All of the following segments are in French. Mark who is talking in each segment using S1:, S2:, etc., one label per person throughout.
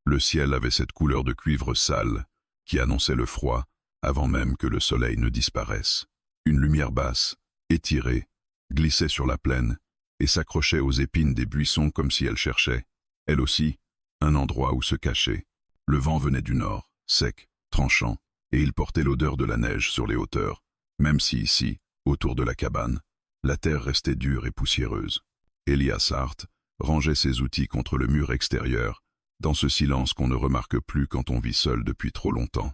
S1: Le ciel avait cette couleur de cuivre sale qui annonçait le froid avant même que le soleil ne disparaisse. Une lumière basse, étirée, glissait sur la plaine et s'accrochait aux épines des buissons comme si elle cherchait, elle aussi, un endroit où se cacher. Le vent venait du nord, sec, tranchant, et il portait l'odeur de la neige sur les hauteurs, même si ici, autour de la cabane, la terre restait dure et poussiéreuse. Elias Hart rangeait ses outils contre le mur extérieur, dans ce silence qu'on ne remarque plus quand on vit seul depuis trop longtemps.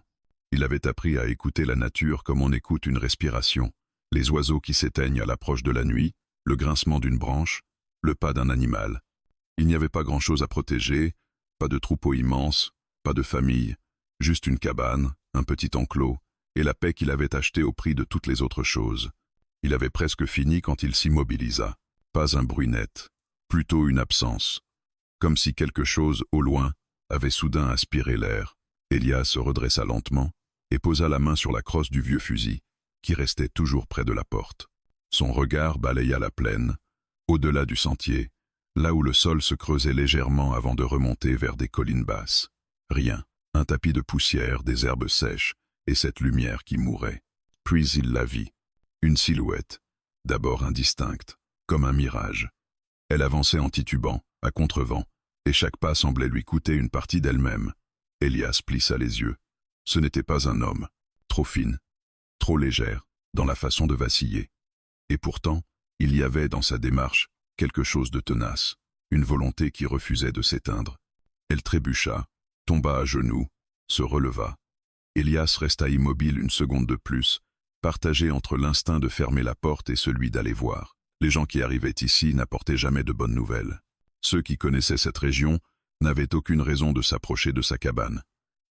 S1: Il avait appris à écouter la nature comme on écoute une respiration, les oiseaux qui s'éteignent à l'approche de la nuit, le grincement d'une branche, le pas d'un animal. Il n'y avait pas grand-chose à protéger, pas de troupeau immense, pas de famille, juste une cabane, un petit enclos, et la paix qu'il avait achetée au prix de toutes les autres choses. Il avait presque fini quand il s'immobilisa. Pas un bruit net, plutôt une absence. Comme si quelque chose, au loin, avait soudain aspiré l'air. Elias se redressa lentement et posa la main sur la crosse du vieux fusil, qui restait toujours près de la porte. Son regard balaya la plaine, au-delà du sentier, là où le sol se creusait légèrement avant de remonter vers des collines basses. Rien, un tapis de poussière, des herbes sèches, et cette lumière qui mourait. Puis il la vit. Une silhouette, d'abord indistincte, comme un mirage. Elle avançait en titubant, à contre-vent, et chaque pas semblait lui coûter une partie d'elle-même. Elias plissa les yeux. Ce n'était pas un homme, trop fine, trop légère, dans la façon de vaciller. Et pourtant, il y avait dans sa démarche quelque chose de tenace, une volonté qui refusait de s'éteindre. Elle trébucha, tomba à genoux, se releva. Elias resta immobile une seconde de plus, partagé entre l'instinct de fermer la porte et celui d'aller voir. Les gens qui arrivaient ici n'apportaient jamais de bonnes nouvelles. Ceux qui connaissaient cette région n'avaient aucune raison de s'approcher de sa cabane.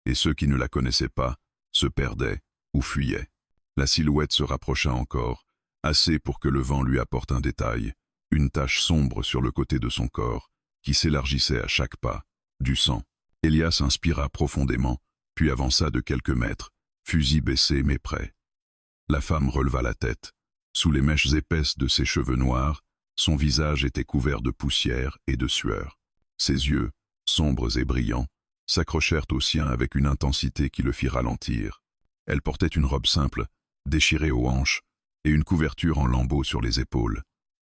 S1: Et ceux qui ne la connaissaient pas se perdaient ou fuyaient. La silhouette se rapprocha encore, assez pour que le vent lui apporte un détail, une tache sombre sur le côté de son corps, qui s'élargissait à chaque pas, du sang. Elias inspira profondément, puis avança de quelques mètres, fusil baissé mais prêt. La femme releva la tête. Sous les mèches épaisses de ses cheveux noirs, son visage était couvert de poussière et de sueur. Ses yeux, sombres et brillants, s'accrochèrent aux siens avec une intensité qui le fit ralentir. Elle portait une robe simple, déchirée aux hanches, et une couverture en lambeaux sur les épaules.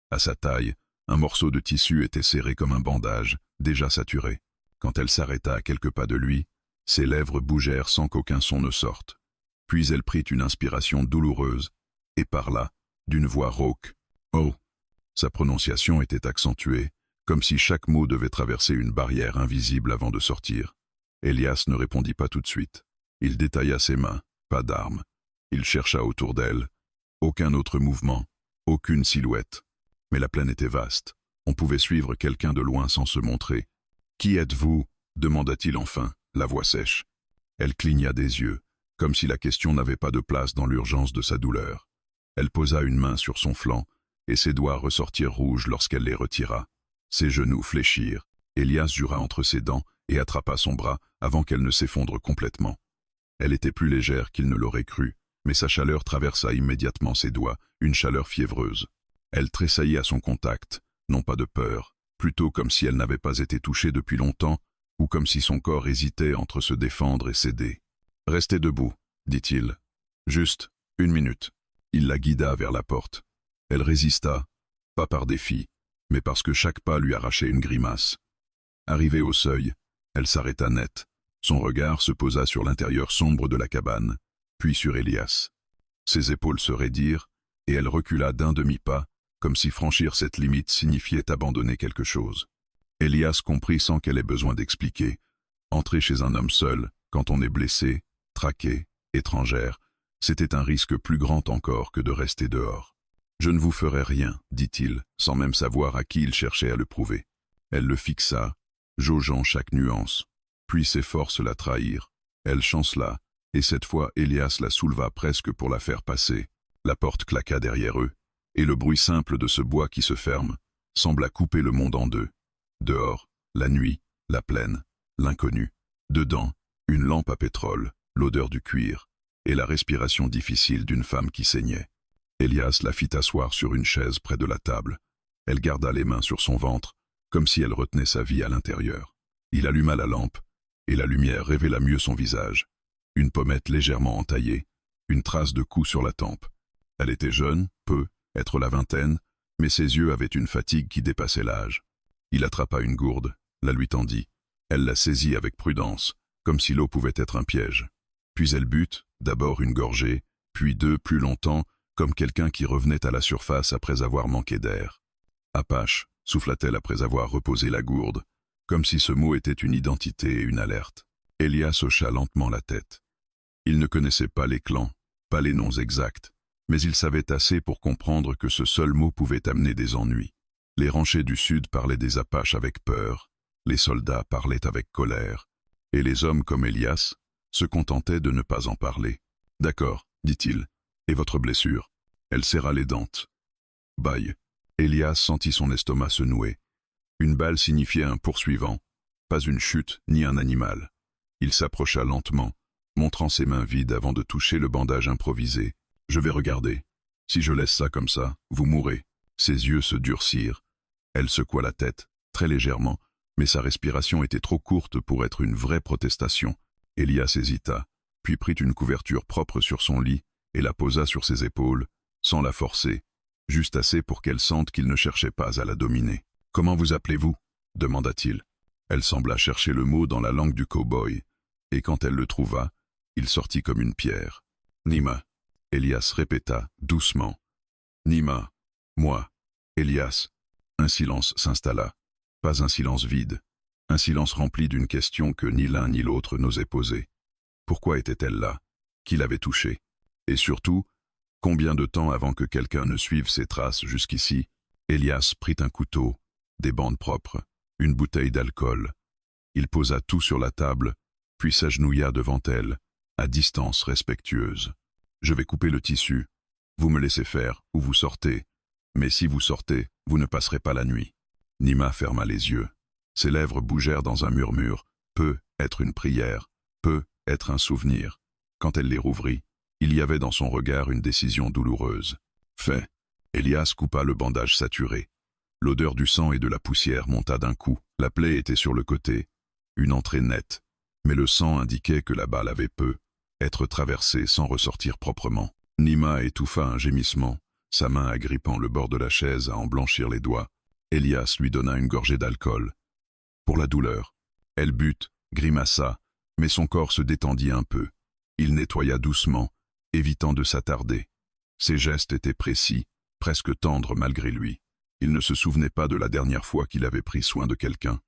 S1: À sa taille, un morceau de tissu était serré comme un bandage, déjà saturé. Quand elle s'arrêta à quelques pas de lui, ses lèvres bougèrent sans qu'aucun son ne sorte. Puis elle prit une inspiration douloureuse, et parla, d'une voix rauque. « Oh !» Sa prononciation était accentuée, comme si chaque mot devait traverser une barrière invisible avant de sortir. Elias ne répondit pas tout de suite. Il détailla ses mains, pas d'armes. Il chercha autour d'elle. Aucun autre mouvement, aucune silhouette. Mais la plaine était vaste. On pouvait suivre quelqu'un de loin sans se montrer. « Qui êtes-vous » demanda-t-il enfin, la voix sèche. Elle cligna des yeux, comme si la question n'avait pas de place dans l'urgence de sa douleur. Elle posa une main sur son flanc, et ses doigts ressortirent rouges lorsqu'elle les retira. Ses genoux fléchirent. Elias jura entre ses dents et attrapa son bras avant qu'elle ne s'effondre complètement. Elle était plus légère qu'il ne l'aurait cru, mais sa chaleur traversa immédiatement ses doigts, une chaleur fiévreuse. Elle tressaillit à son contact, non pas de peur, plutôt comme si elle n'avait pas été touchée depuis longtemps, ou comme si son corps hésitait entre se défendre et céder. « Restez debout, » dit-il. « Juste, 1 minute. » Il la guida vers la porte. Elle résista, pas par défi, mais parce que chaque pas lui arrachait une grimace. Arrivée au seuil, elle s'arrêta net. Son regard se posa sur l'intérieur sombre de la cabane, puis sur Elias. Ses épaules se raidirent, et elle recula d'un demi-pas, comme si franchir cette limite signifiait abandonner quelque chose. Elias comprit sans qu'elle ait besoin d'expliquer. Entrer chez un homme seul, quand on est blessé, traqué, étrangère, c'était un risque plus grand encore que de rester dehors. « Je ne vous ferai rien, » dit-il, sans même savoir à qui il cherchait à le prouver. Elle le fixa, jaugeant chaque nuance. Puis ses forces la trahirent. Elle chancela, et cette fois Elias la souleva presque pour la faire passer. La porte claqua derrière eux, et le bruit simple de ce bois qui se ferme sembla couper le monde en deux. Dehors, la nuit, la plaine, l'inconnu. Dedans, une lampe à pétrole, l'odeur du cuir, et la respiration difficile d'une femme qui saignait. Elias la fit asseoir sur une chaise près de la table. Elle garda les mains sur son ventre, comme si elle retenait sa vie à l'intérieur. Il alluma la lampe, et la lumière révéla mieux son visage. Une pommette légèrement entaillée, une trace de coup sur la tempe. Elle était jeune, être la vingtaine, mais ses yeux avaient une fatigue qui dépassait l'âge. Il attrapa une gourde, la lui tendit. Elle la saisit avec prudence, comme si l'eau pouvait être un piège. Puis elle but, d'abord une gorgée, puis deux plus longtemps, comme quelqu'un qui revenait à la surface après avoir manqué d'air. « Apache » souffla-t-elle après avoir reposé la gourde, comme si ce mot était une identité et une alerte. Elias hocha lentement la tête. Il ne connaissait pas les clans, pas les noms exacts, mais il savait assez pour comprendre que ce seul mot pouvait amener des ennuis. Les ranchers du Sud parlaient des Apaches avec peur, les soldats parlaient avec colère, et les hommes comme Elias se contentaient de ne pas en parler. « D'accord, dit-il. Et votre blessure ?» Elle serra les dents. « Baille. » Elias sentit son estomac se nouer. Une balle signifiait un poursuivant, pas une chute ni un animal. Il s'approcha lentement, montrant ses mains vides avant de toucher le bandage improvisé. « Je vais regarder. Si je laisse ça comme ça, vous mourrez. » Ses yeux se durcirent. Elle secoua la tête, très légèrement, mais sa respiration était trop courte pour être une vraie protestation. Elias hésita, puis prit une couverture propre sur son lit et la posa sur ses épaules, sans la forcer, juste assez pour qu'elle sente qu'il ne cherchait pas à la dominer. « Comment vous appelez-vous » demanda-t-il. Elle sembla chercher le mot dans la langue du cow-boy, et quand elle le trouva, il sortit comme une pierre. « Nima » Elias répéta, doucement. « Nima. Moi. Elias. » Un silence s'installa. Pas un silence vide. Un silence rempli d'une question que ni l'un ni l'autre n'osait poser. Pourquoi était-elle là? Qui l'avait touchée? Et surtout, combien de temps avant que quelqu'un ne suive ses traces jusqu'ici? Elias prit un couteau, des bandes propres, une bouteille d'alcool. Il posa tout sur la table, puis s'agenouilla devant elle, à distance respectueuse. « Je vais couper le tissu. Vous me laissez faire, ou vous sortez. Mais si vous sortez, vous ne passerez pas la nuit. » Nima ferma les yeux. Ses lèvres bougèrent dans un murmure, peut être une prière, peut être un souvenir. Quand elle les rouvrit, il y avait dans son regard une décision douloureuse. Fait. Elias coupa le bandage saturé. L'odeur du sang et de la poussière monta d'un coup. La plaie était sur le côté, une entrée nette, mais le sang indiquait que la balle avait être traversée sans ressortir proprement. Nima étouffa un gémissement, sa main agrippant le bord de la chaise à en blanchir les doigts. Elias lui donna une gorgée d'alcool. Pour la douleur, elle but, grimaça, mais son corps se détendit un peu. Il nettoya doucement, évitant de s'attarder. Ses gestes étaient précis, presque tendres malgré lui. Il ne se souvenait pas de la dernière fois qu'il avait pris soin de quelqu'un.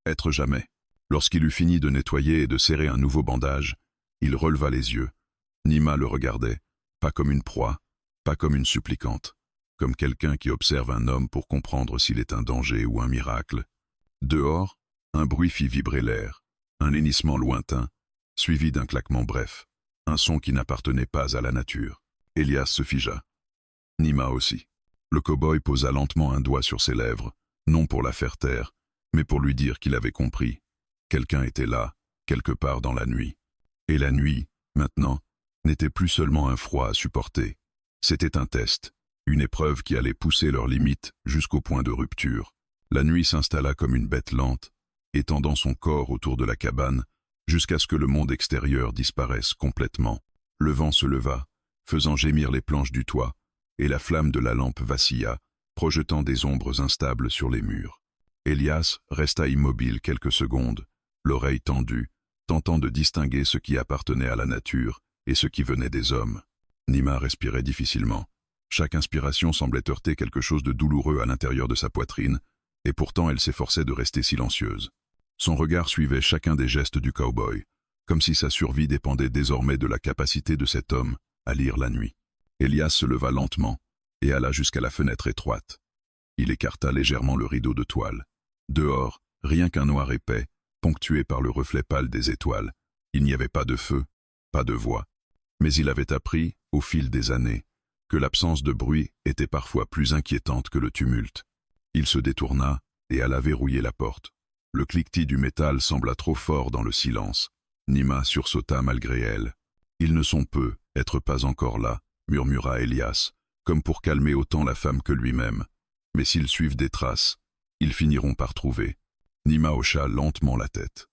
S1: Être jamais. Lorsqu'il eut fini de nettoyer et de serrer un nouveau bandage, il releva les yeux. Nima le regardait, pas comme une proie, pas comme une supplicante, comme quelqu'un qui observe un homme pour comprendre s'il est un danger ou un miracle. Dehors, un bruit fit vibrer l'air, un hennissement lointain, suivi d'un claquement bref, un son qui n'appartenait pas à la nature. Elias se figea. Nima aussi. Le cow-boy posa lentement un doigt sur ses lèvres, non pour la faire taire, mais pour lui dire qu'il avait compris. Quelqu'un était là, quelque part dans la nuit. Et la nuit, maintenant, n'était plus seulement un froid à supporter. C'était un test, une épreuve qui allait pousser leurs limites jusqu'au point de rupture. La nuit s'installa comme une bête lente, étendant son corps autour de la cabane, jusqu'à ce que le monde extérieur disparaisse complètement. Le vent se leva, faisant gémir les planches du toit, et la flamme de la lampe vacilla, projetant des ombres instables sur les murs. Elias resta immobile quelques secondes, l'oreille tendue, tentant de distinguer ce qui appartenait à la nature et ce qui venait des hommes. Nima respirait difficilement. Chaque inspiration semblait heurter quelque chose de douloureux à l'intérieur de sa poitrine, et pourtant elle s'efforçait de rester silencieuse. Son regard suivait chacun des gestes du cow-boy, comme si sa survie dépendait désormais de la capacité de cet homme à lire la nuit. Elias se leva lentement et alla jusqu'à la fenêtre étroite. Il écarta légèrement le rideau de toile. Dehors, rien qu'un noir épais, ponctué par le reflet pâle des étoiles. Il n'y avait pas de feu, pas de voix. Mais il avait appris, au fil des années, que l'absence de bruit était parfois plus inquiétante que le tumulte. Il se détourna et alla verrouiller la porte. Le cliquetis du métal sembla trop fort dans le silence. Nima sursauta malgré elle. « Ils ne sont peu, être pas encore là », murmura Elias, comme pour calmer autant la femme que lui-même. « Mais s'ils suivent des traces, ils finiront par trouver. » Nima hocha lentement la tête.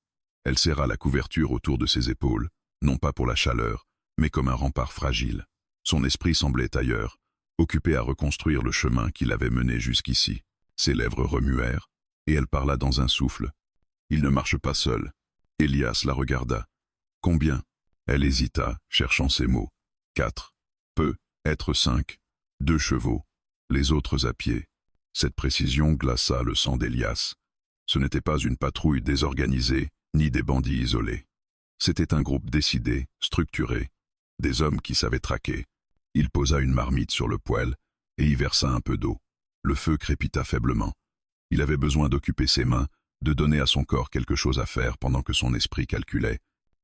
S1: Elle serra la couverture autour de ses épaules, non pas pour la chaleur, mais comme un rempart fragile. Son esprit semblait ailleurs, occupé à reconstruire le chemin qui l'avait mené jusqu'ici. Ses lèvres remuèrent, et elle parla dans un souffle. « Il ne marche pas seul. » Elias la regarda. « Combien ?» Elle hésita, cherchant ses mots. « 4. Peut être 5. 2 chevaux. Les autres à pied. » Cette précision glaça le sang d'Elias. Ce n'était pas une patrouille désorganisée, ni des bandits isolés. C'était un groupe décidé, structuré, des hommes qui savaient traquer. Il posa une marmite sur le poêle et y versa un peu d'eau. Le feu crépita faiblement. Il avait besoin d'occuper ses mains, de donner à son corps quelque chose à faire pendant que son esprit calculait.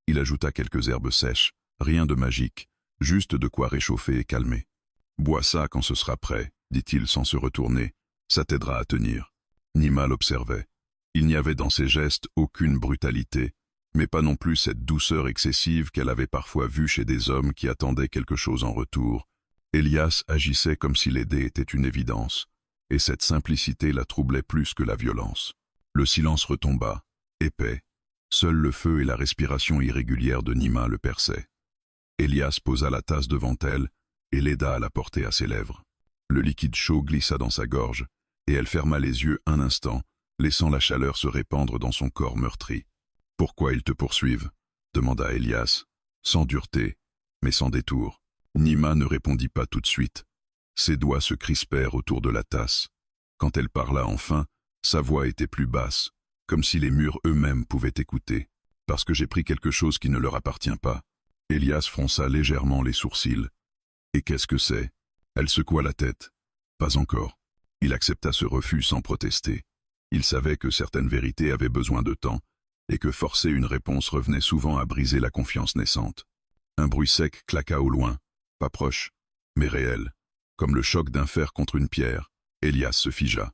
S1: Il ajouta quelques herbes sèches, rien de magique, juste de quoi réchauffer et calmer. « Bois ça quand ce sera prêt, » dit-il sans se retourner. « Ça t'aidera à tenir. » Nima l'observait. Il n'y avait dans ses gestes aucune brutalité, mais pas non plus cette douceur excessive qu'elle avait parfois vue chez des hommes qui attendaient quelque chose en retour. Elias agissait comme si l'aider était une évidence, et cette simplicité la troublait plus que la violence. Le silence retomba, épais. Seul le feu et la respiration irrégulière de Nima le perçaient. Elias posa la tasse devant elle et l'aida à la porter à ses lèvres. Le liquide chaud glissa dans sa gorge, et elle ferma les yeux un instant, laissant la chaleur se répandre dans son corps meurtri. « Pourquoi ils te poursuivent ?» demanda Elias, sans dureté, mais sans détour. Nima ne répondit pas tout de suite. Ses doigts se crispèrent autour de la tasse. Quand elle parla enfin, sa voix était plus basse, comme si les murs eux-mêmes pouvaient écouter. « Parce que j'ai pris quelque chose qui ne leur appartient pas. » Elias fronça légèrement les sourcils. « Et qu'est-ce que c'est ?» Elle secoua la tête. « Pas encore. » Il accepta ce refus sans protester. Il savait que certaines vérités avaient besoin de temps, et que forcer une réponse revenait souvent à briser la confiance naissante. Un bruit sec claqua au loin, pas proche, mais réel. Comme le choc d'un fer contre une pierre, Elias se figea.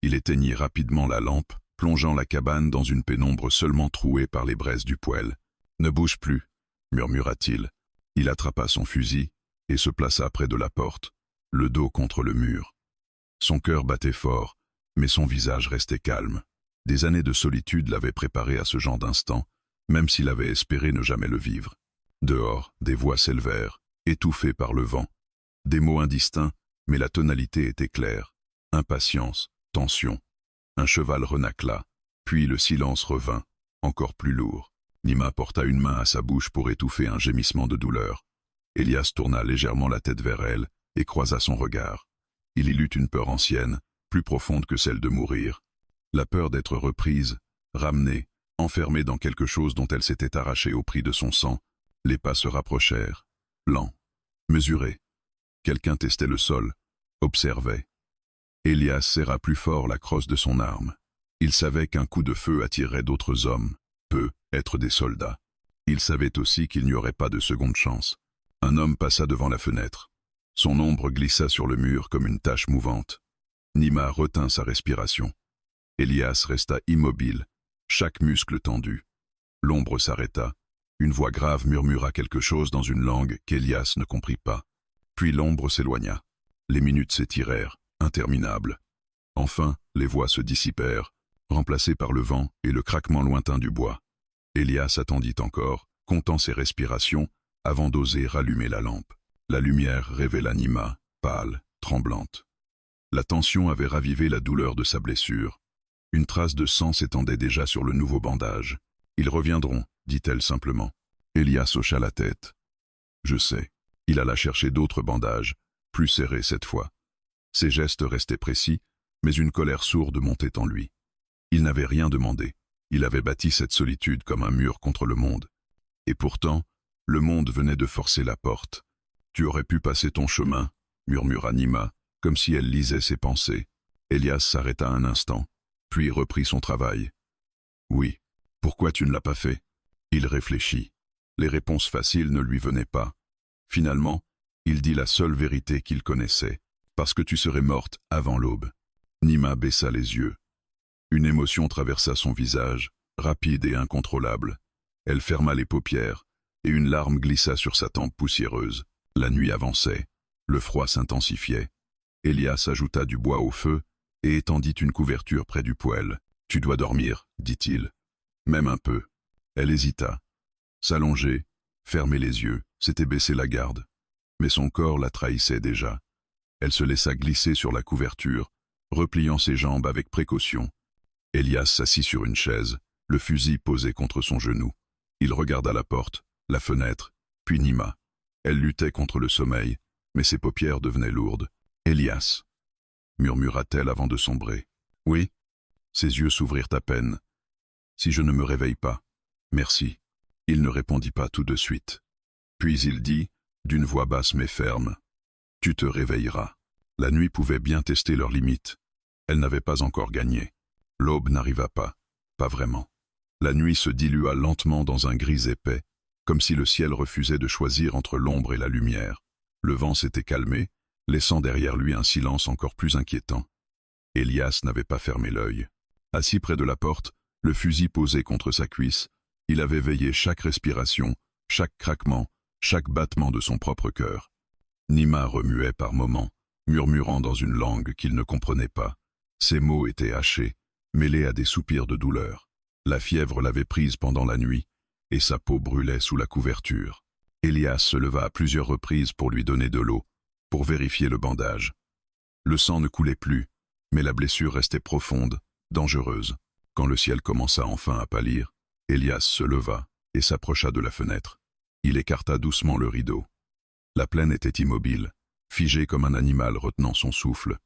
S1: Il éteignit rapidement la lampe, plongeant la cabane dans une pénombre seulement trouée par les braises du poêle. « Ne bouge plus, » murmura-t-il. Il attrapa son fusil et se plaça près de la porte, le dos contre le mur. Son cœur battait fort, mais son visage restait calme. Des années de solitude l'avaient préparé à ce genre d'instant, même s'il avait espéré ne jamais le vivre. Dehors, des voix s'élevèrent, étouffées par le vent. Des mots indistincts, mais la tonalité était claire. Impatience, tension. Un cheval renacla, puis le silence revint, encore plus lourd. Nima porta une main à sa bouche pour étouffer un gémissement de douleur. Elias tourna légèrement la tête vers elle et croisa son regard. Il y lut une peur ancienne, plus profonde que celle de mourir. La peur d'être reprise, ramenée, enfermée dans quelque chose dont elle s'était arrachée au prix de son sang. Les pas se rapprochèrent, lents, mesurés. Quelqu'un testait le sol, observait. Elias serra plus fort la crosse de son arme. Il savait qu'un coup de feu attirerait d'autres hommes, peu être des soldats. Il savait aussi qu'il n'y aurait pas de seconde chance. Un homme passa devant la fenêtre. Son ombre glissa sur le mur comme une tache mouvante. Nima retint sa respiration. Elias resta immobile, chaque muscle tendu. L'ombre s'arrêta. Une voix grave murmura quelque chose dans une langue qu'Elias ne comprit pas. Puis l'ombre s'éloigna. Les minutes s'étirèrent, interminables. Enfin, les voix se dissipèrent, remplacées par le vent et le craquement lointain du bois. Elias attendit encore, comptant ses respirations, avant d'oser rallumer la lampe. La lumière révéla Nima, pâle, tremblante. La tension avait ravivé la douleur de sa blessure. Une trace de sang s'étendait déjà sur le nouveau bandage. « Ils reviendront », dit-elle simplement. Elias hocha la tête. « Je sais. » Il alla chercher d'autres bandages, plus serrés cette fois. Ses gestes restaient précis, mais une colère sourde montait en lui. Il n'avait rien demandé. Il avait bâti cette solitude comme un mur contre le monde. Et pourtant, le monde venait de forcer la porte. « Tu aurais pu passer ton chemin », murmura Nima, comme si elle lisait ses pensées. Elias s'arrêta un instant, puis reprit son travail. « Oui. Pourquoi tu ne l'as pas fait ?» Il réfléchit. Les réponses faciles ne lui venaient pas. Finalement, il dit la seule vérité qu'il connaissait. « Parce que tu serais morte avant l'aube. » Nima baissa les yeux. Une émotion traversa son visage, rapide et incontrôlable. Elle ferma les paupières, et une larme glissa sur sa tempe poussiéreuse. La nuit avançait. Le froid s'intensifiait. Elias ajouta du bois au feu et étendit une couverture près du poêle. « Tu dois dormir, dit-il. Même un peu. » Elle hésita. S'allonger, fermer les yeux, c'était baisser la garde. Mais son corps la trahissait déjà. Elle se laissa glisser sur la couverture, repliant ses jambes avec précaution. Elias s'assit sur une chaise, le fusil posé contre son genou. Il regarda la porte, la fenêtre, puis Nima. Elle luttait contre le sommeil, mais ses paupières devenaient lourdes. « Elias » murmura-t-elle avant de sombrer. « Oui » Ses yeux s'ouvrirent à peine. « Si je ne me réveille pas. Merci. » Il ne répondit pas tout de suite. Puis il dit, d'une voix basse mais ferme, « Tu te réveilleras. » La nuit pouvait bien tester leurs limites. Elle n'avait pas encore gagné. L'aube n'arriva pas vraiment. La nuit se dilua lentement dans un gris épais, comme si le ciel refusait de choisir entre l'ombre et la lumière. Le vent s'était calmé, laissant derrière lui un silence encore plus inquiétant. Elias n'avait pas fermé l'œil. Assis près de la porte, le fusil posé contre sa cuisse, il avait veillé chaque respiration, chaque craquement, chaque battement de son propre cœur. Nima remuait par moments, murmurant dans une langue qu'il ne comprenait pas. Ses mots étaient hachés, mêlés à des soupirs de douleur. La fièvre l'avait prise pendant la nuit, et sa peau brûlait sous la couverture. Elias se leva à plusieurs reprises pour lui donner de l'eau, pour vérifier le bandage. Le sang ne coulait plus, mais la blessure restait profonde, dangereuse. Quand le ciel commença enfin à pâlir, Elias se leva et s'approcha de la fenêtre. Il écarta doucement le rideau. La plaine était immobile, figée comme un animal retenant son souffle.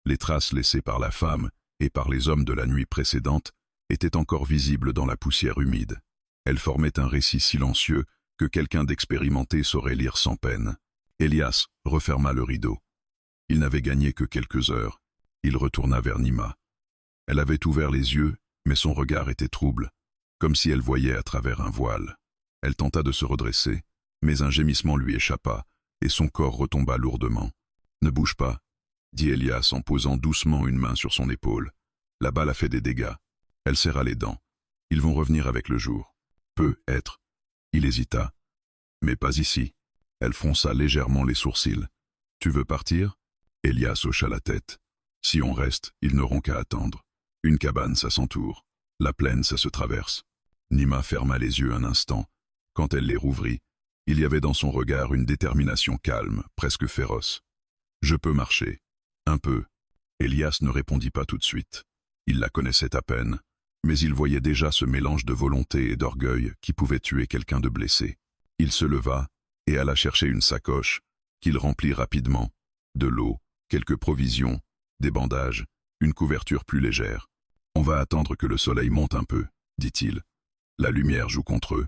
S1: Les traces laissées par la femme et par les hommes de la nuit précédente étaient encore visibles dans la poussière humide. Elles formaient un récit silencieux que quelqu'un d'expérimenté saurait lire sans peine. Elias referma le rideau. Il n'avait gagné que quelques heures. Il retourna vers Nima. Elle avait ouvert les yeux, mais son regard était trouble, comme si elle voyait à travers un voile. Elle tenta de se redresser, mais un gémissement lui échappa, et son corps retomba lourdement. « Ne bouge pas » dit Elias en posant doucement une main sur son épaule. « La balle a fait des dégâts. » Elle serra les dents. « Ils vont revenir avec le jour. »« Peut-être. » Il hésita. « Mais pas ici. » Elle fronça légèrement les sourcils. « Tu veux partir ?» Elias hocha la tête. « Si on reste, ils n'auront qu'à attendre. Une cabane, ça s'entoure. La plaine, ça se traverse. » Nima ferma les yeux un instant. Quand elle les rouvrit, il y avait dans son regard une détermination calme, presque féroce. « Je peux marcher. Un peu. » Elias ne répondit pas tout de suite. Il la connaissait à peine, mais il voyait déjà ce mélange de volonté et d'orgueil qui pouvait tuer quelqu'un de blessé. Il se leva et alla chercher une sacoche, qu'il remplit rapidement. De l'eau, quelques provisions, des bandages, une couverture plus légère. « On va attendre que le soleil monte un peu, » dit-il. La lumière joue contre eux,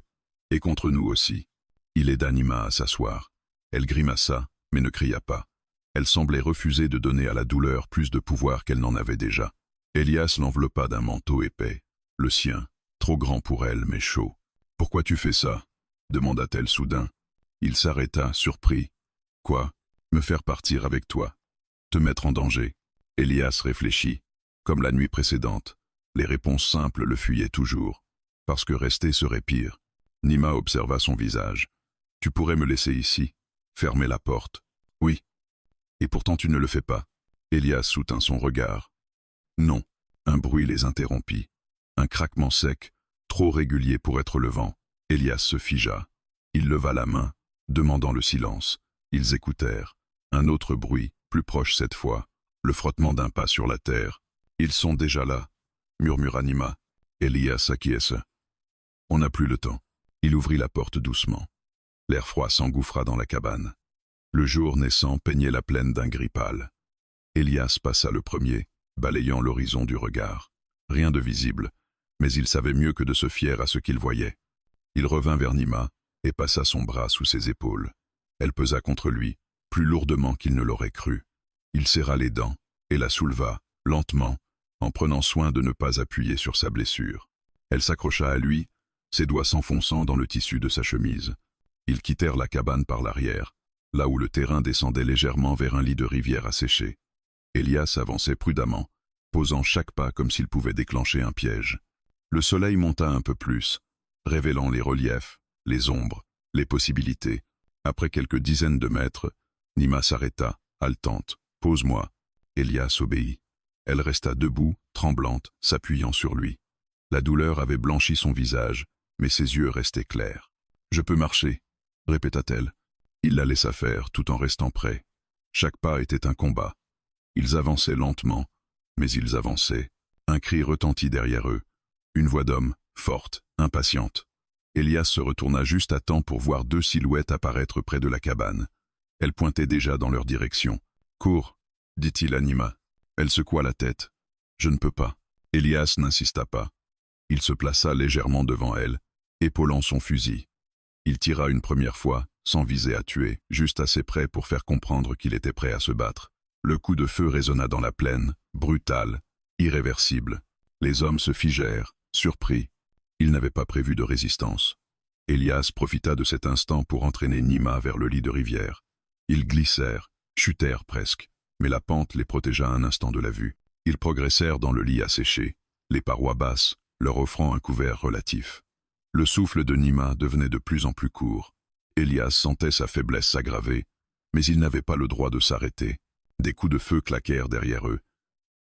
S1: et contre nous aussi. Il aida Nima à s'asseoir. Elle grimaça, mais ne cria pas. Elle semblait refuser de donner à la douleur plus de pouvoir qu'elle n'en avait déjà. Elias l'enveloppa d'un manteau épais, le sien, trop grand pour elle, mais chaud. « Pourquoi tu fais ça ?» demanda-t-elle soudain. Il s'arrêta, surpris. « Quoi ? Me faire partir avec toi ? Te mettre en danger ?» Elias réfléchit. Comme la nuit précédente, les réponses simples le fuyaient toujours. Parce que rester serait pire. Nima observa son visage. « Tu pourrais me laisser ici, fermer la porte. »« Oui. » »« Et pourtant tu ne le fais pas. » Elias soutint son regard. « Non. » Un bruit les interrompit. Un craquement sec, trop régulier pour être le vent. Elias se figea. Il leva la main, demandant le silence. Ils écoutèrent. Un autre bruit, plus proche cette fois, le frottement d'un pas sur la terre. « Ils sont déjà là, » murmura Nima. Elias acquiesça. « On n'a plus le temps. » Il ouvrit la porte doucement. L'air froid s'engouffra dans la cabane. Le jour naissant peignait la plaine d'un gris pâle. Elias passa le premier, balayant l'horizon du regard. Rien de visible, mais il savait mieux que de se fier à ce qu'il voyait. Il revint vers Nima et passa son bras sous ses épaules. Elle pesa contre lui, plus lourdement qu'il ne l'aurait cru. Il serra les dents et la souleva, lentement, en prenant soin de ne pas appuyer sur sa blessure. Elle s'accrocha à lui, ses doigts s'enfonçant dans le tissu de sa chemise. Ils quittèrent la cabane par l'arrière, là où le terrain descendait légèrement vers un lit de rivière asséché. Elias avançait prudemment, posant chaque pas comme s'il pouvait déclencher un piège. Le soleil monta un peu plus, révélant les reliefs, les ombres, les possibilités. Après quelques dizaines de mètres, Nima s'arrêta, haletante. « Pose-moi. » Elias obéit. Elle resta debout, tremblante, s'appuyant sur lui. La douleur avait blanchi son visage, mais ses yeux restaient clairs. « Je peux marcher » répéta-t-elle. Il la laissa faire tout en restant prêt. Chaque pas était un combat. Ils avançaient lentement, mais ils avançaient. Un cri retentit derrière eux. Une voix d'homme, forte, impatiente. Elias se retourna juste à temps pour voir 2 silhouettes apparaître près de la cabane. Elles pointaient déjà dans leur direction. « Cours » dit-il à Nima. Elle secoua la tête. « Je ne peux pas. » Elias n'insista pas. Il se plaça légèrement devant elle, épaulant son fusil. Il tira une première fois, sans viser à tuer, juste assez près pour faire comprendre qu'il était prêt à se battre. Le coup de feu résonna dans la plaine, brutal, irréversible. Les hommes se figèrent, surpris. Ils n'avaient pas prévu de résistance. Elias profita de cet instant pour entraîner Nima vers le lit de rivière. Ils glissèrent, chutèrent presque, mais la pente les protégea un instant de la vue. Ils progressèrent dans le lit asséché, les parois basses, leur offrant un couvert relatif. Le souffle de Nima devenait de plus en plus court. Elias sentait sa faiblesse s'aggraver, mais il n'avait pas le droit de s'arrêter. Des coups de feu claquèrent derrière eux.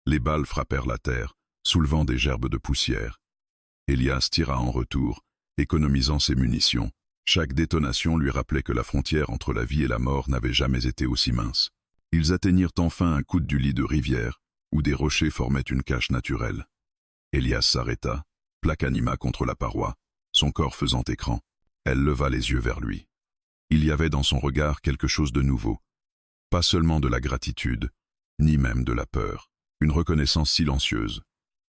S1: Les balles frappèrent la terre, soulevant des gerbes de poussière. Elias tira en retour, économisant ses munitions. Chaque détonation lui rappelait que la frontière entre la vie et la mort n'avait jamais été aussi mince. Ils atteignirent enfin un coude du lit de rivière, où des rochers formaient une cache naturelle. Elias s'arrêta, plaqua Nima contre la paroi, son corps faisant écran. Elle leva les yeux vers lui. Il y avait dans son regard quelque chose de nouveau. Pas seulement de la gratitude, ni même de la peur, une reconnaissance silencieuse.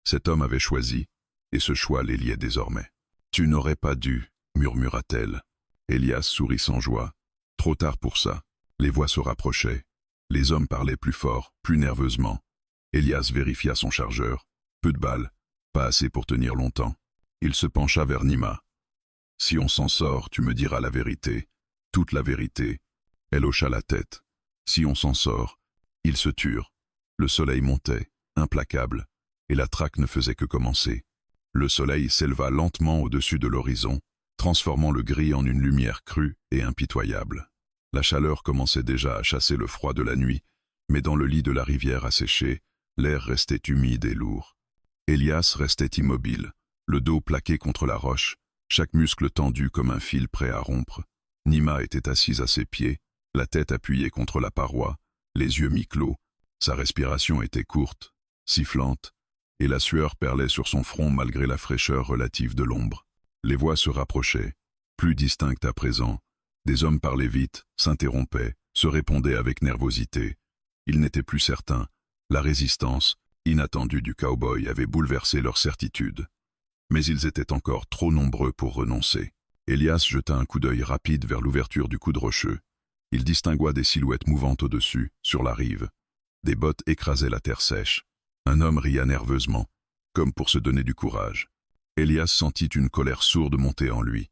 S1: Cet homme avait choisi, et ce choix les liait désormais. « Tu n'aurais pas dû » murmura-t-elle. Elias sourit sans joie. Trop tard pour ça. Les voix se rapprochaient. Les hommes parlaient plus fort, plus nerveusement. Elias vérifia son chargeur. Peu de balles, pas assez pour tenir longtemps. Il se pencha vers Nima. « Si on s'en sort, tu me diras la vérité, toute la vérité. » Elle hocha la tête. Si on s'en sort, ils se turent. Le soleil montait, implacable, et la traque ne faisait que commencer. Le soleil s'éleva lentement au-dessus de l'horizon, transformant le gris en une lumière crue et impitoyable. La chaleur commençait déjà à chasser le froid de la nuit, mais dans le lit de la rivière asséché, l'air restait humide et lourd. Elias restait immobile, le dos plaqué contre la roche, chaque muscle tendu comme un fil prêt à rompre. Nima était assise à ses pieds, la tête appuyée contre la paroi, les yeux mi-clos. Sa respiration était courte, sifflante, et la sueur perlait sur son front malgré la fraîcheur relative de l'ombre. Les voix se rapprochaient, plus distinctes à présent. Des hommes parlaient vite, s'interrompaient, se répondaient avec nervosité. Ils n'étaient plus certains. La résistance, inattendue du cow-boy, avait bouleversé leur certitude. Mais ils étaient encore trop nombreux pour renoncer. Elias jeta un coup d'œil rapide vers l'ouverture du coude rocheux. Il distingua des silhouettes mouvantes au-dessus, sur la rive. Des bottes écrasaient la terre sèche. Un homme ria nerveusement, comme pour se donner du courage. Elias sentit une colère sourde monter en lui.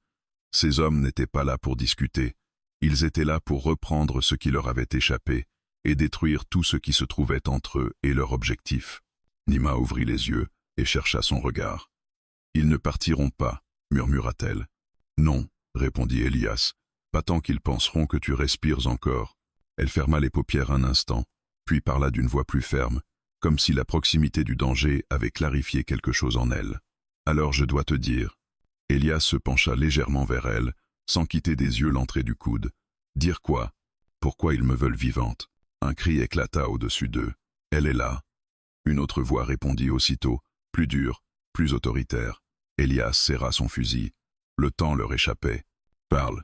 S1: Ces hommes n'étaient pas là pour discuter. Ils étaient là pour reprendre ce qui leur avait échappé et détruire tout ce qui se trouvait entre eux et leur objectif. Nima ouvrit les yeux et chercha son regard. « Ils ne partiront pas, » murmura-t-elle. « Non, » répondit Elias, « pas tant qu'ils penseront que tu respires encore. » Elle ferma les paupières un instant, puis parla d'une voix plus ferme, comme si la proximité du danger avait clarifié quelque chose en elle. « Alors je dois te dire. » Elias se pencha légèrement vers elle, sans quitter des yeux l'entrée du coude. « Dire quoi? Pourquoi ils me veulent vivante ?» Un cri éclata au-dessus d'eux. « Elle est là. » Une autre voix répondit aussitôt, plus dure, plus autoritaire. Elias serra son fusil. Le temps leur échappait. « Parle, »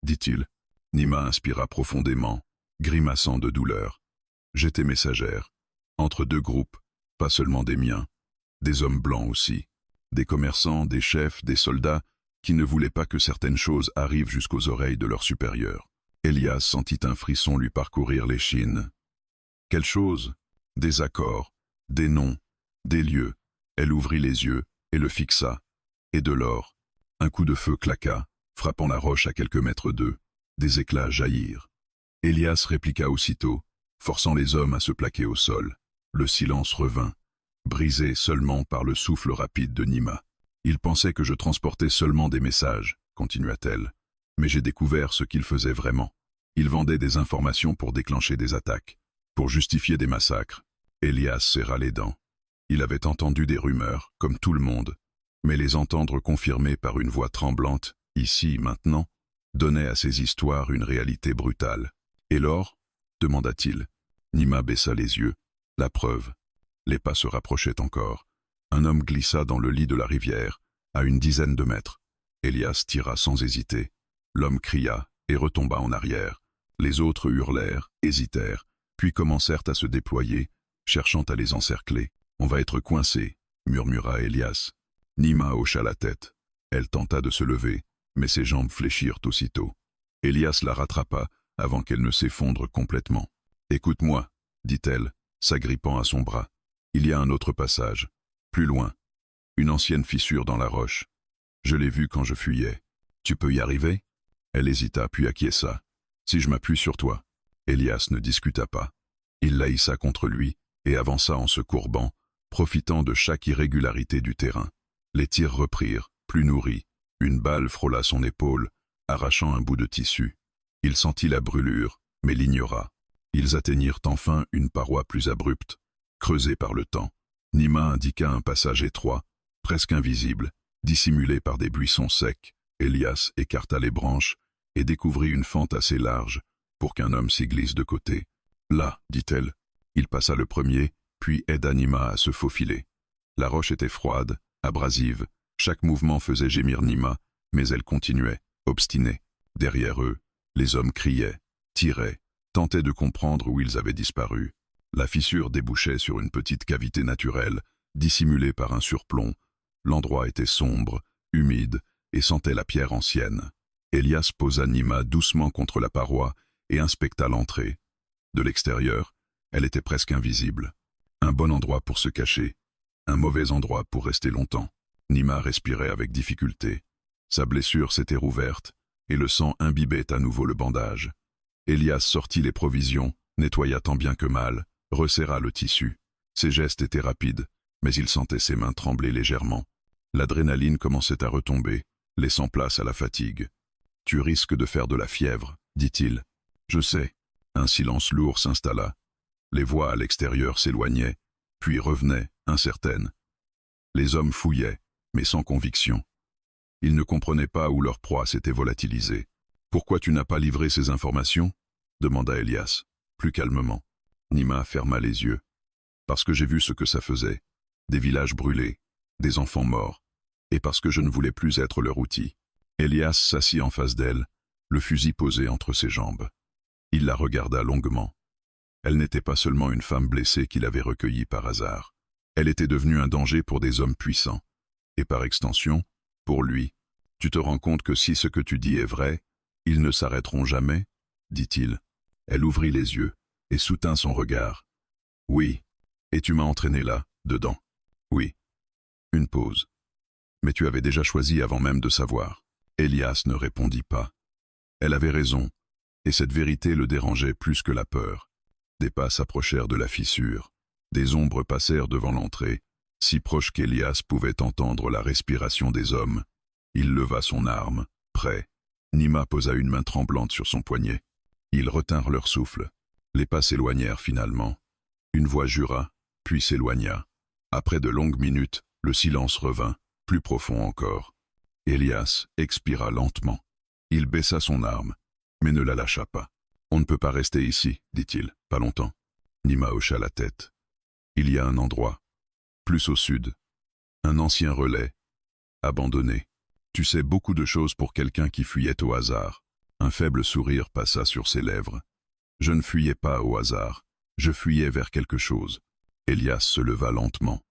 S1: dit-il. Nima inspira profondément, grimaçant de douleur. « J'étais messagère. Entre deux groupes, pas seulement des miens. Des hommes blancs aussi. Des commerçants, des chefs, des soldats qui ne voulaient pas que certaines choses arrivent jusqu'aux oreilles de leurs supérieurs. » Elias sentit un frisson lui parcourir l'échine. Quelle chose? Des accords, des noms, des lieux. Elle ouvrit les yeux et le fixa. Et de l'or. Un coup de feu claqua, frappant la roche à quelques mètres d'eux. Des éclats jaillirent. Elias répliqua aussitôt, forçant les hommes à se plaquer au sol. Le silence revint, brisé seulement par le souffle rapide de Nima. « Il pensait que je transportais seulement des messages, » continua-t-elle. « Mais j'ai découvert ce qu'il faisait vraiment. Il vendait des informations pour déclencher des attaques, pour justifier des massacres. » Elias serra les dents. Il avait entendu des rumeurs, comme tout le monde, mais les entendre confirmées par une voix tremblante, ici, maintenant, donnait à ces histoires une réalité brutale. « Et l'or » demanda-t-il. Nima baissa les yeux. La preuve. Les pas se rapprochaient encore. Un homme glissa dans le lit de la rivière, à une dizaine de mètres. Elias tira sans hésiter. L'homme cria et retomba en arrière. Les autres hurlèrent, hésitèrent, puis commencèrent à se déployer, cherchant à les encercler. « On va être coincés » murmura Elias. Nima hocha la tête. Elle tenta de se lever, mais ses jambes fléchirent aussitôt. Elias la rattrapa avant qu'elle ne s'effondre complètement. « Écoute-moi, » dit-elle, s'agrippant à son bras. « Il y a un autre passage. Plus loin. Une ancienne fissure dans la roche. Je l'ai vue quand je fuyais. Tu peux y arriver ?» Elle hésita puis acquiesça. « Si je m'appuie sur toi. » Elias ne discuta pas. Il la hissa contre lui et avança en se courbant, profitant de chaque irrégularité du terrain. Les tirs reprirent, plus nourris. Une balle frôla son épaule, arrachant un bout de tissu. Il sentit la brûlure, mais l'ignora. Ils atteignirent enfin une paroi plus abrupte, creusée par le temps. Nima indiqua un passage étroit, presque invisible, dissimulé par des buissons secs. Elias écarta les branches et découvrit une fente assez large pour qu'un homme s'y glisse de côté. « Là, dit-elle. » Il passa le premier, puis aida Nima à se faufiler. La roche était froide, abrasive. Chaque mouvement faisait gémir Nima, mais elle continuait, obstinée. Derrière eux, les hommes criaient, tiraient, tentaient de comprendre où ils avaient disparu. La fissure débouchait sur une petite cavité naturelle, dissimulée par un surplomb. L'endroit était sombre, humide, et sentait la pierre ancienne. Elias posa Nima doucement contre la paroi et inspecta l'entrée. De l'extérieur, elle était presque invisible. Un bon endroit pour se cacher, un mauvais endroit pour rester longtemps. Nima respirait avec difficulté. Sa blessure s'était rouverte, et le sang imbibait à nouveau le bandage. Elias sortit les provisions, nettoya tant bien que mal, resserra le tissu. Ses gestes étaient rapides, mais il sentait ses mains trembler légèrement. L'adrénaline commençait à retomber, laissant place à la fatigue. « Tu risques de faire de la fièvre, » dit-il. « Je sais. » Un silence lourd s'installa. Les voix à l'extérieur s'éloignaient, puis revenaient, incertaines. Les hommes fouillaient, mais sans conviction. Ils ne comprenaient pas où leur proie s'était volatilisée. « Pourquoi tu n'as pas livré ces informations ?» demanda Elias, plus calmement. Nima ferma les yeux. « Parce que j'ai vu ce que ça faisait. Des villages brûlés, des enfants morts, et parce que je ne voulais plus être leur outil. » Elias s'assit en face d'elle, le fusil posé entre ses jambes. Il la regarda longuement. Elle n'était pas seulement une femme blessée qu'il avait recueillie par hasard. Elle était devenue un danger pour des hommes puissants. Et par extension, pour lui. « Tu te rends compte que si ce que tu dis est vrai, ils ne s'arrêteront jamais ?» dit-il. Elle ouvrit les yeux et soutint son regard. « Oui. Et tu m'as entraîné là, dedans. »« Oui. » Une pause. « Mais tu avais déjà choisi avant même de savoir. » Elias ne répondit pas. Elle avait raison, et cette vérité le dérangeait plus que la peur. Des pas s'approchèrent de la fissure. Des ombres passèrent devant l'entrée, si proches qu'Elias pouvait entendre la respiration des hommes. Il leva son arme, prêt. Nima posa une main tremblante sur son poignet. Ils retinrent leur souffle. Les pas s'éloignèrent finalement. Une voix jura, puis s'éloigna. Après de longues minutes, le silence revint, plus profond encore. Elias expira lentement. Il baissa son arme, mais ne la lâcha pas. « On ne peut pas rester ici, dit-il, pas longtemps. » Nima hocha la tête. « Il y a un endroit, plus au sud, un ancien relais, abandonné. Tu sais beaucoup de choses pour quelqu'un qui fuyait au hasard. » Un faible sourire passa sur ses lèvres. « Je ne fuyais pas au hasard, je fuyais vers quelque chose. » Elias se leva lentement.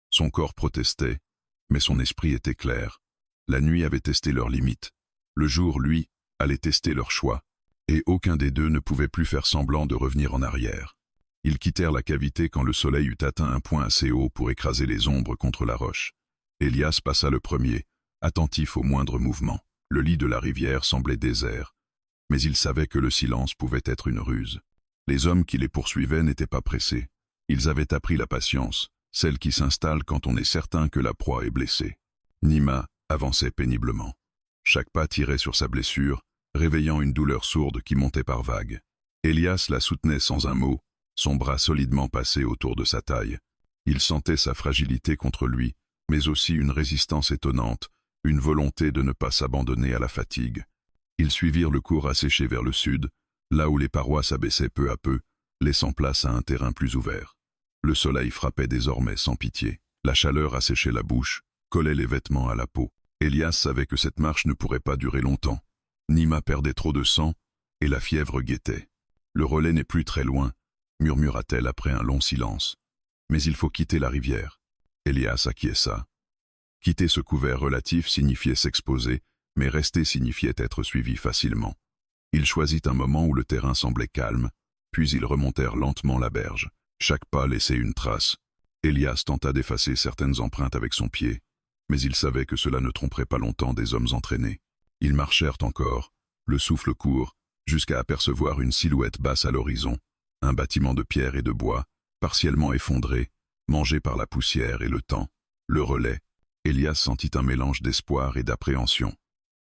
S1: Son corps protestait, mais son esprit était clair. La nuit avait testé leurs limites. Le jour, lui, allait tester leur choix. Et aucun des deux ne pouvait plus faire semblant de revenir en arrière. Ils quittèrent la cavité quand le soleil eut atteint un point assez haut pour écraser les ombres contre la roche. Elias passa le premier, attentif au moindre mouvement. Le lit de la rivière semblait désert, mais il savait que le silence pouvait être une ruse. Les hommes qui les poursuivaient n'étaient pas pressés. Ils avaient appris la patience, celle qui s'installe quand on est certain que la proie est blessée. Nima avançait péniblement. Chaque pas tirait sur sa blessure, réveillant une douleur sourde qui montait par vagues. Elias la soutenait sans un mot, son bras solidement passé autour de sa taille. Il sentait sa fragilité contre lui, mais aussi une résistance étonnante, une volonté de ne pas s'abandonner à la fatigue. Ils suivirent le cours asséché vers le sud, là où les parois s'abaissaient peu à peu, laissant place à un terrain plus ouvert. Le soleil frappait désormais sans pitié. La chaleur asséchait la bouche, collait les vêtements à la peau. Elias savait que cette marche ne pourrait pas durer longtemps. Nima perdait trop de sang, et la fièvre guettait. Le relais n'est plus très loin, murmura-t-elle après un long silence. Mais il faut quitter la rivière. Elias acquiesça. Quitter ce couvert relatif signifiait s'exposer, mais rester signifiait être suivi facilement. Il choisit un moment où le terrain semblait calme, puis ils remontèrent lentement la berge. Chaque pas laissait une trace. Elias tenta d'effacer certaines empreintes avec son pied, mais il savait que cela ne tromperait pas longtemps des hommes entraînés. Ils marchèrent encore, le souffle court, jusqu'à apercevoir une silhouette basse à l'horizon, un bâtiment de pierre et de bois, partiellement effondré, mangé par la poussière et le temps. Le relais. Elias sentit un mélange d'espoir et d'appréhension.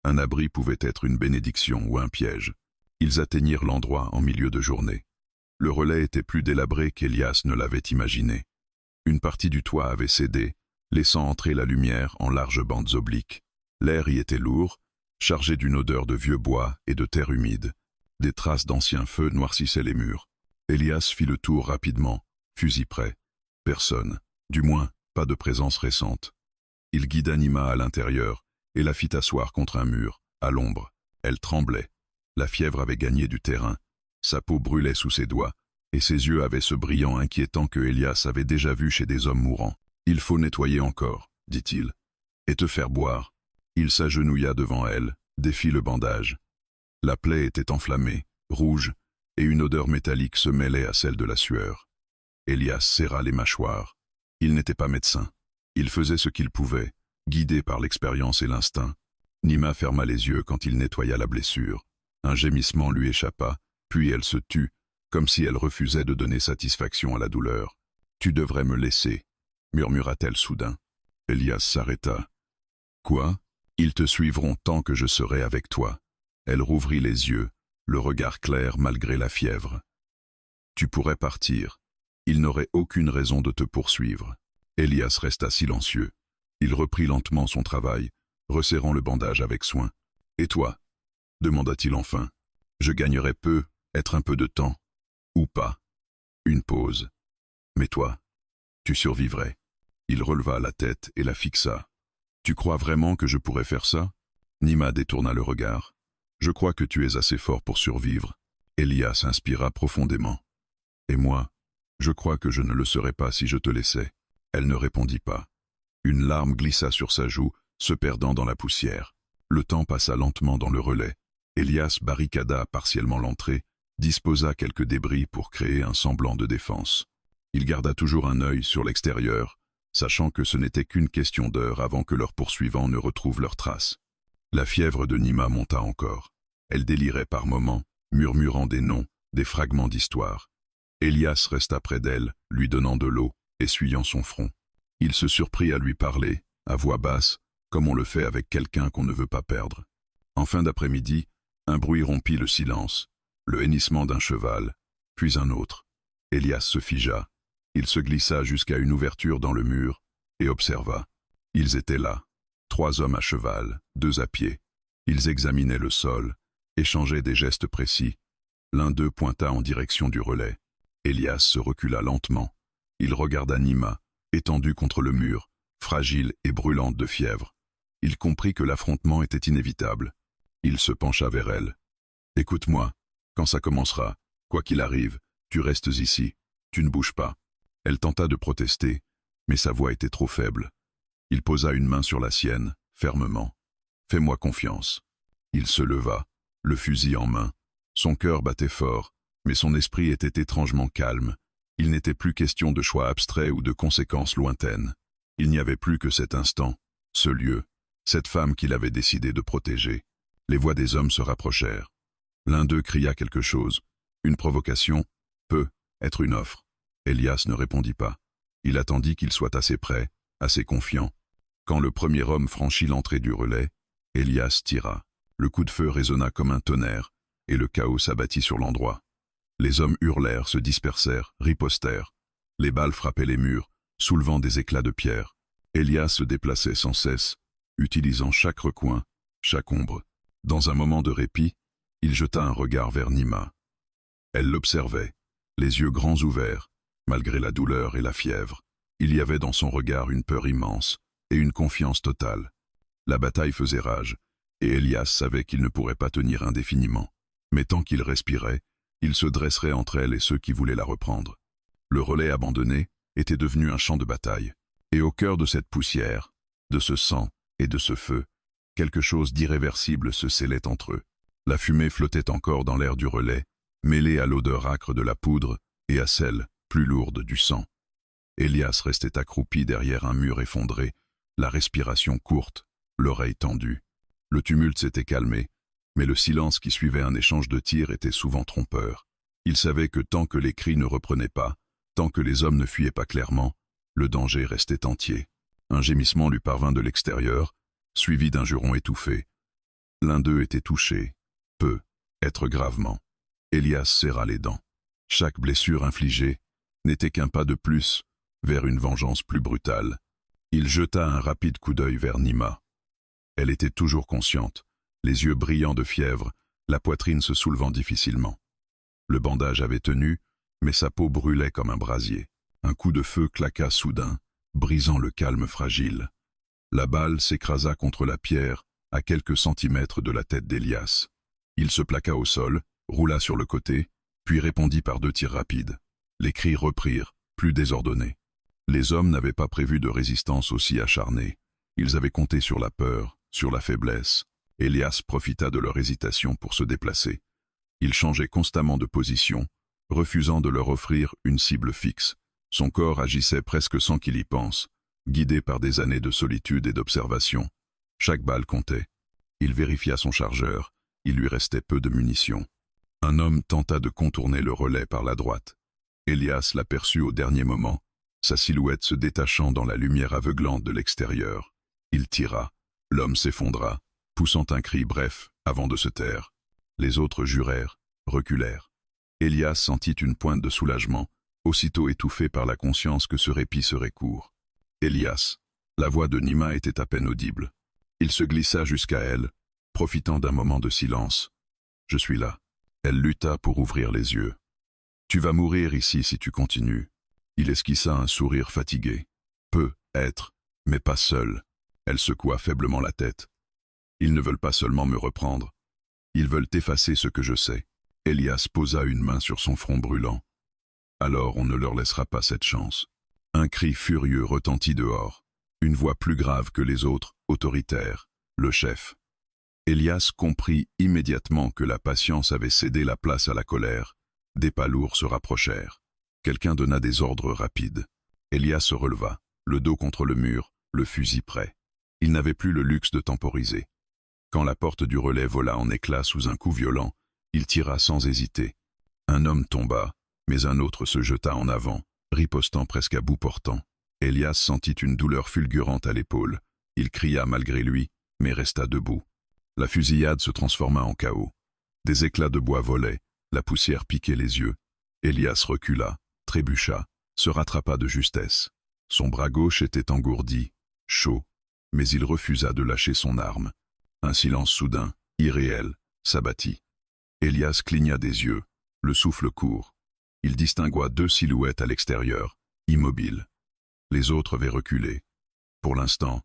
S1: Un abri pouvait être une bénédiction ou un piège. Ils atteignirent l'endroit en milieu de journée. Le relais était plus délabré qu'Elias ne l'avait imaginé. Une partie du toit avait cédé, laissant entrer la lumière en larges bandes obliques. L'air y était lourd, chargé d'une odeur de vieux bois et de terre humide. Des traces d'anciens feux noircissaient les murs. Elias fit le tour rapidement, fusil prêt. Personne, du moins pas de présence récente. Il guida Nima à l'intérieur et la fit asseoir contre un mur, à l'ombre. Elle tremblait. La fièvre avait gagné du terrain. Sa peau brûlait sous ses doigts, et ses yeux avaient ce brillant inquiétant que Elias avait déjà vu chez des hommes mourants. « Il faut nettoyer encore, dit-il, et te faire boire. » Il s'agenouilla devant elle, défit le bandage. La plaie était enflammée, rouge, et une odeur métallique se mêlait à celle de la sueur. Elias serra les mâchoires. Il n'était pas médecin. Il faisait ce qu'il pouvait, guidé par l'expérience et l'instinct. Nima ferma les yeux quand il nettoya la blessure. Un gémissement lui échappa, puis elle se tut, comme si elle refusait de donner satisfaction à la douleur. « Tu devrais me laisser, » murmura-t-elle soudain. Elias s'arrêta. « Quoi ? Ils te suivront tant que je serai avec toi. » Elle rouvrit les yeux, le regard clair malgré la fièvre. « Tu pourrais partir. Ils n'auraient aucune raison de te poursuivre. » Elias resta silencieux. Il reprit lentement son travail, resserrant le bandage avec soin. « Et toi ?» demanda-t-il enfin. « Je gagnerais peu, être un peu de temps. Ou pas. » Une pause. « Mais toi, tu survivrais. » Il releva la tête et la fixa. « Tu crois vraiment que je pourrais faire ça ?» Nima détourna le regard. « Je crois que tu es assez fort pour survivre. » Elias inspira profondément. « Et moi, je crois que je ne le serais pas si je te laissais. » Elle ne répondit pas. Une larme glissa sur sa joue, se perdant dans la poussière. Le temps passa lentement dans le relais. Elias barricada partiellement l'entrée, disposa quelques débris pour créer un semblant de défense. Il garda toujours un œil sur l'extérieur, sachant que ce n'était qu'une question d'heure avant que leurs poursuivants ne retrouvent leurs traces. La fièvre de Nima monta encore. Elle délirait par moments, murmurant des noms, des fragments d'histoire. Elias resta près d'elle, lui donnant de l'eau, essuyant son front. Il se surprit à lui parler, à voix basse, comme on le fait avec quelqu'un qu'on ne veut pas perdre. En fin d'après-midi, un bruit rompit le silence, le hennissement d'un cheval, puis un autre. Elias se figea. Il se glissa jusqu'à une ouverture dans le mur et observa. Ils étaient là, 3 hommes à cheval, 2 à pied. Ils examinaient le sol, échangeaient des gestes précis. L'un d'eux pointa en direction du relais. Elias se recula lentement. Il regarda Nima, étendue contre le mur, fragile et brûlante de fièvre. Il comprit que l'affrontement était inévitable. Il se pencha vers elle. « Écoute-moi, quand ça commencera, quoi qu'il arrive, tu restes ici, tu ne bouges pas. » Elle tenta de protester, mais sa voix était trop faible. Il posa une main sur la sienne, fermement. « Fais-moi confiance. » Il se leva, le fusil en main. Son cœur battait fort, mais son esprit était étrangement calme. Il n'était plus question de choix abstraits ou de conséquences lointaines. Il n'y avait plus que cet instant, ce lieu, cette femme qu'il avait décidé de protéger. Les voix des hommes se rapprochèrent. L'un d'eux cria quelque chose. Une provocation peut être une offre. Elias ne répondit pas. Il attendit qu'il soit assez près, assez confiant. Quand le premier homme franchit l'entrée du relais, Elias tira. Le coup de feu résonna comme un tonnerre, et le chaos s'abattit sur l'endroit. Les hommes hurlèrent, se dispersèrent, ripostèrent. Les balles frappaient les murs, soulevant des éclats de pierre. Elias se déplaçait sans cesse, utilisant chaque recoin, chaque ombre. Dans un moment de répit, il jeta un regard vers Nima. Elle l'observait, les yeux grands ouverts, malgré la douleur et la fièvre. Il y avait dans son regard une peur immense et une confiance totale. La bataille faisait rage, et Elias savait qu'il ne pourrait pas tenir indéfiniment. Mais tant qu'il respirait, il se dresserait entre elle et ceux qui voulaient la reprendre. Le relais abandonné était devenu un champ de bataille. Et au cœur de cette poussière, de ce sang et de ce feu, quelque chose d'irréversible se scellait entre eux. La fumée flottait encore dans l'air du relais, mêlée à l'odeur âcre de la poudre et à celle, plus lourde, du sang. Elias restait accroupi derrière un mur effondré, la respiration courte, l'oreille tendue. Le tumulte s'était calmé, mais le silence qui suivait un échange de tirs était souvent trompeur. Il savait que tant que les cris ne reprenaient pas, tant que les hommes ne fuyaient pas clairement, le danger restait entier. Un gémissement lui parvint de l'extérieur, suivi d'un juron étouffé. L'un d'eux était touché, être gravement. Elias serra les dents. Chaque blessure infligée n'était qu'un pas de plus vers une vengeance plus brutale. Il jeta un rapide coup d'œil vers Nima. Elle était toujours consciente, les yeux brillants de fièvre, la poitrine se soulevant difficilement. Le bandage avait tenu, mais sa peau brûlait comme un brasier. Un coup de feu claqua soudain, brisant le calme fragile. La balle s'écrasa contre la pierre, à quelques centimètres de la tête d'Elias. Il se plaqua au sol, roula sur le côté, puis répondit par 2 tirs rapides. Les cris reprirent, plus désordonnés. Les hommes n'avaient pas prévu de résistance aussi acharnée. Ils avaient compté sur la peur, sur la faiblesse. Elias profita de leur hésitation pour se déplacer. Il changeait constamment de position, refusant de leur offrir une cible fixe. Son corps agissait presque sans qu'il y pense, guidé par des années de solitude et d'observation. Chaque balle comptait. Il vérifia son chargeur. Il lui restait peu de munitions. Un homme tenta de contourner le relais par la droite. Elias l'aperçut au dernier moment, sa silhouette se détachant dans la lumière aveuglante de l'extérieur. Il tira. L'homme s'effondra, poussant un cri bref avant de se taire. Les autres jurèrent, reculèrent. Elias sentit une pointe de soulagement, aussitôt étouffé par la conscience que ce répit serait court. Elias. La voix de Nima était à peine audible. Il se glissa jusqu'à elle, profitant d'un moment de silence. « Je suis là. » Elle lutta pour ouvrir les yeux. « Tu vas mourir ici si tu continues. » Il esquissa un sourire fatigué. « Peut-être, mais pas seul. » Elle secoua faiblement la tête. « Ils ne veulent pas seulement me reprendre. Ils veulent effacer ce que je sais. » Elias posa une main sur son front brûlant. « Alors on ne leur laissera pas cette chance. » Un cri furieux retentit dehors. Une voix plus grave que les autres, autoritaire, le chef. Elias comprit immédiatement que la patience avait cédé la place à la colère. Des pas lourds se rapprochèrent. Quelqu'un donna des ordres rapides. Elias se releva, le dos contre le mur, le fusil prêt. Il n'avait plus le luxe de temporiser. Quand la porte du relais vola en éclats sous un coup violent, il tira sans hésiter. Un homme tomba, mais un autre se jeta en avant, ripostant presque à bout portant. Elias sentit une douleur fulgurante à l'épaule. Il cria malgré lui, mais resta debout. La fusillade se transforma en chaos. Des éclats de bois volaient, la poussière piquait les yeux. Elias recula, trébucha, se rattrapa de justesse. Son bras gauche était engourdi, chaud, mais il refusa de lâcher son arme. Un silence soudain, irréel, s'abattit. Elias cligna des yeux, le souffle court. Il distingua 2 silhouettes à l'extérieur, immobiles. Les autres avaient reculé. Pour l'instant,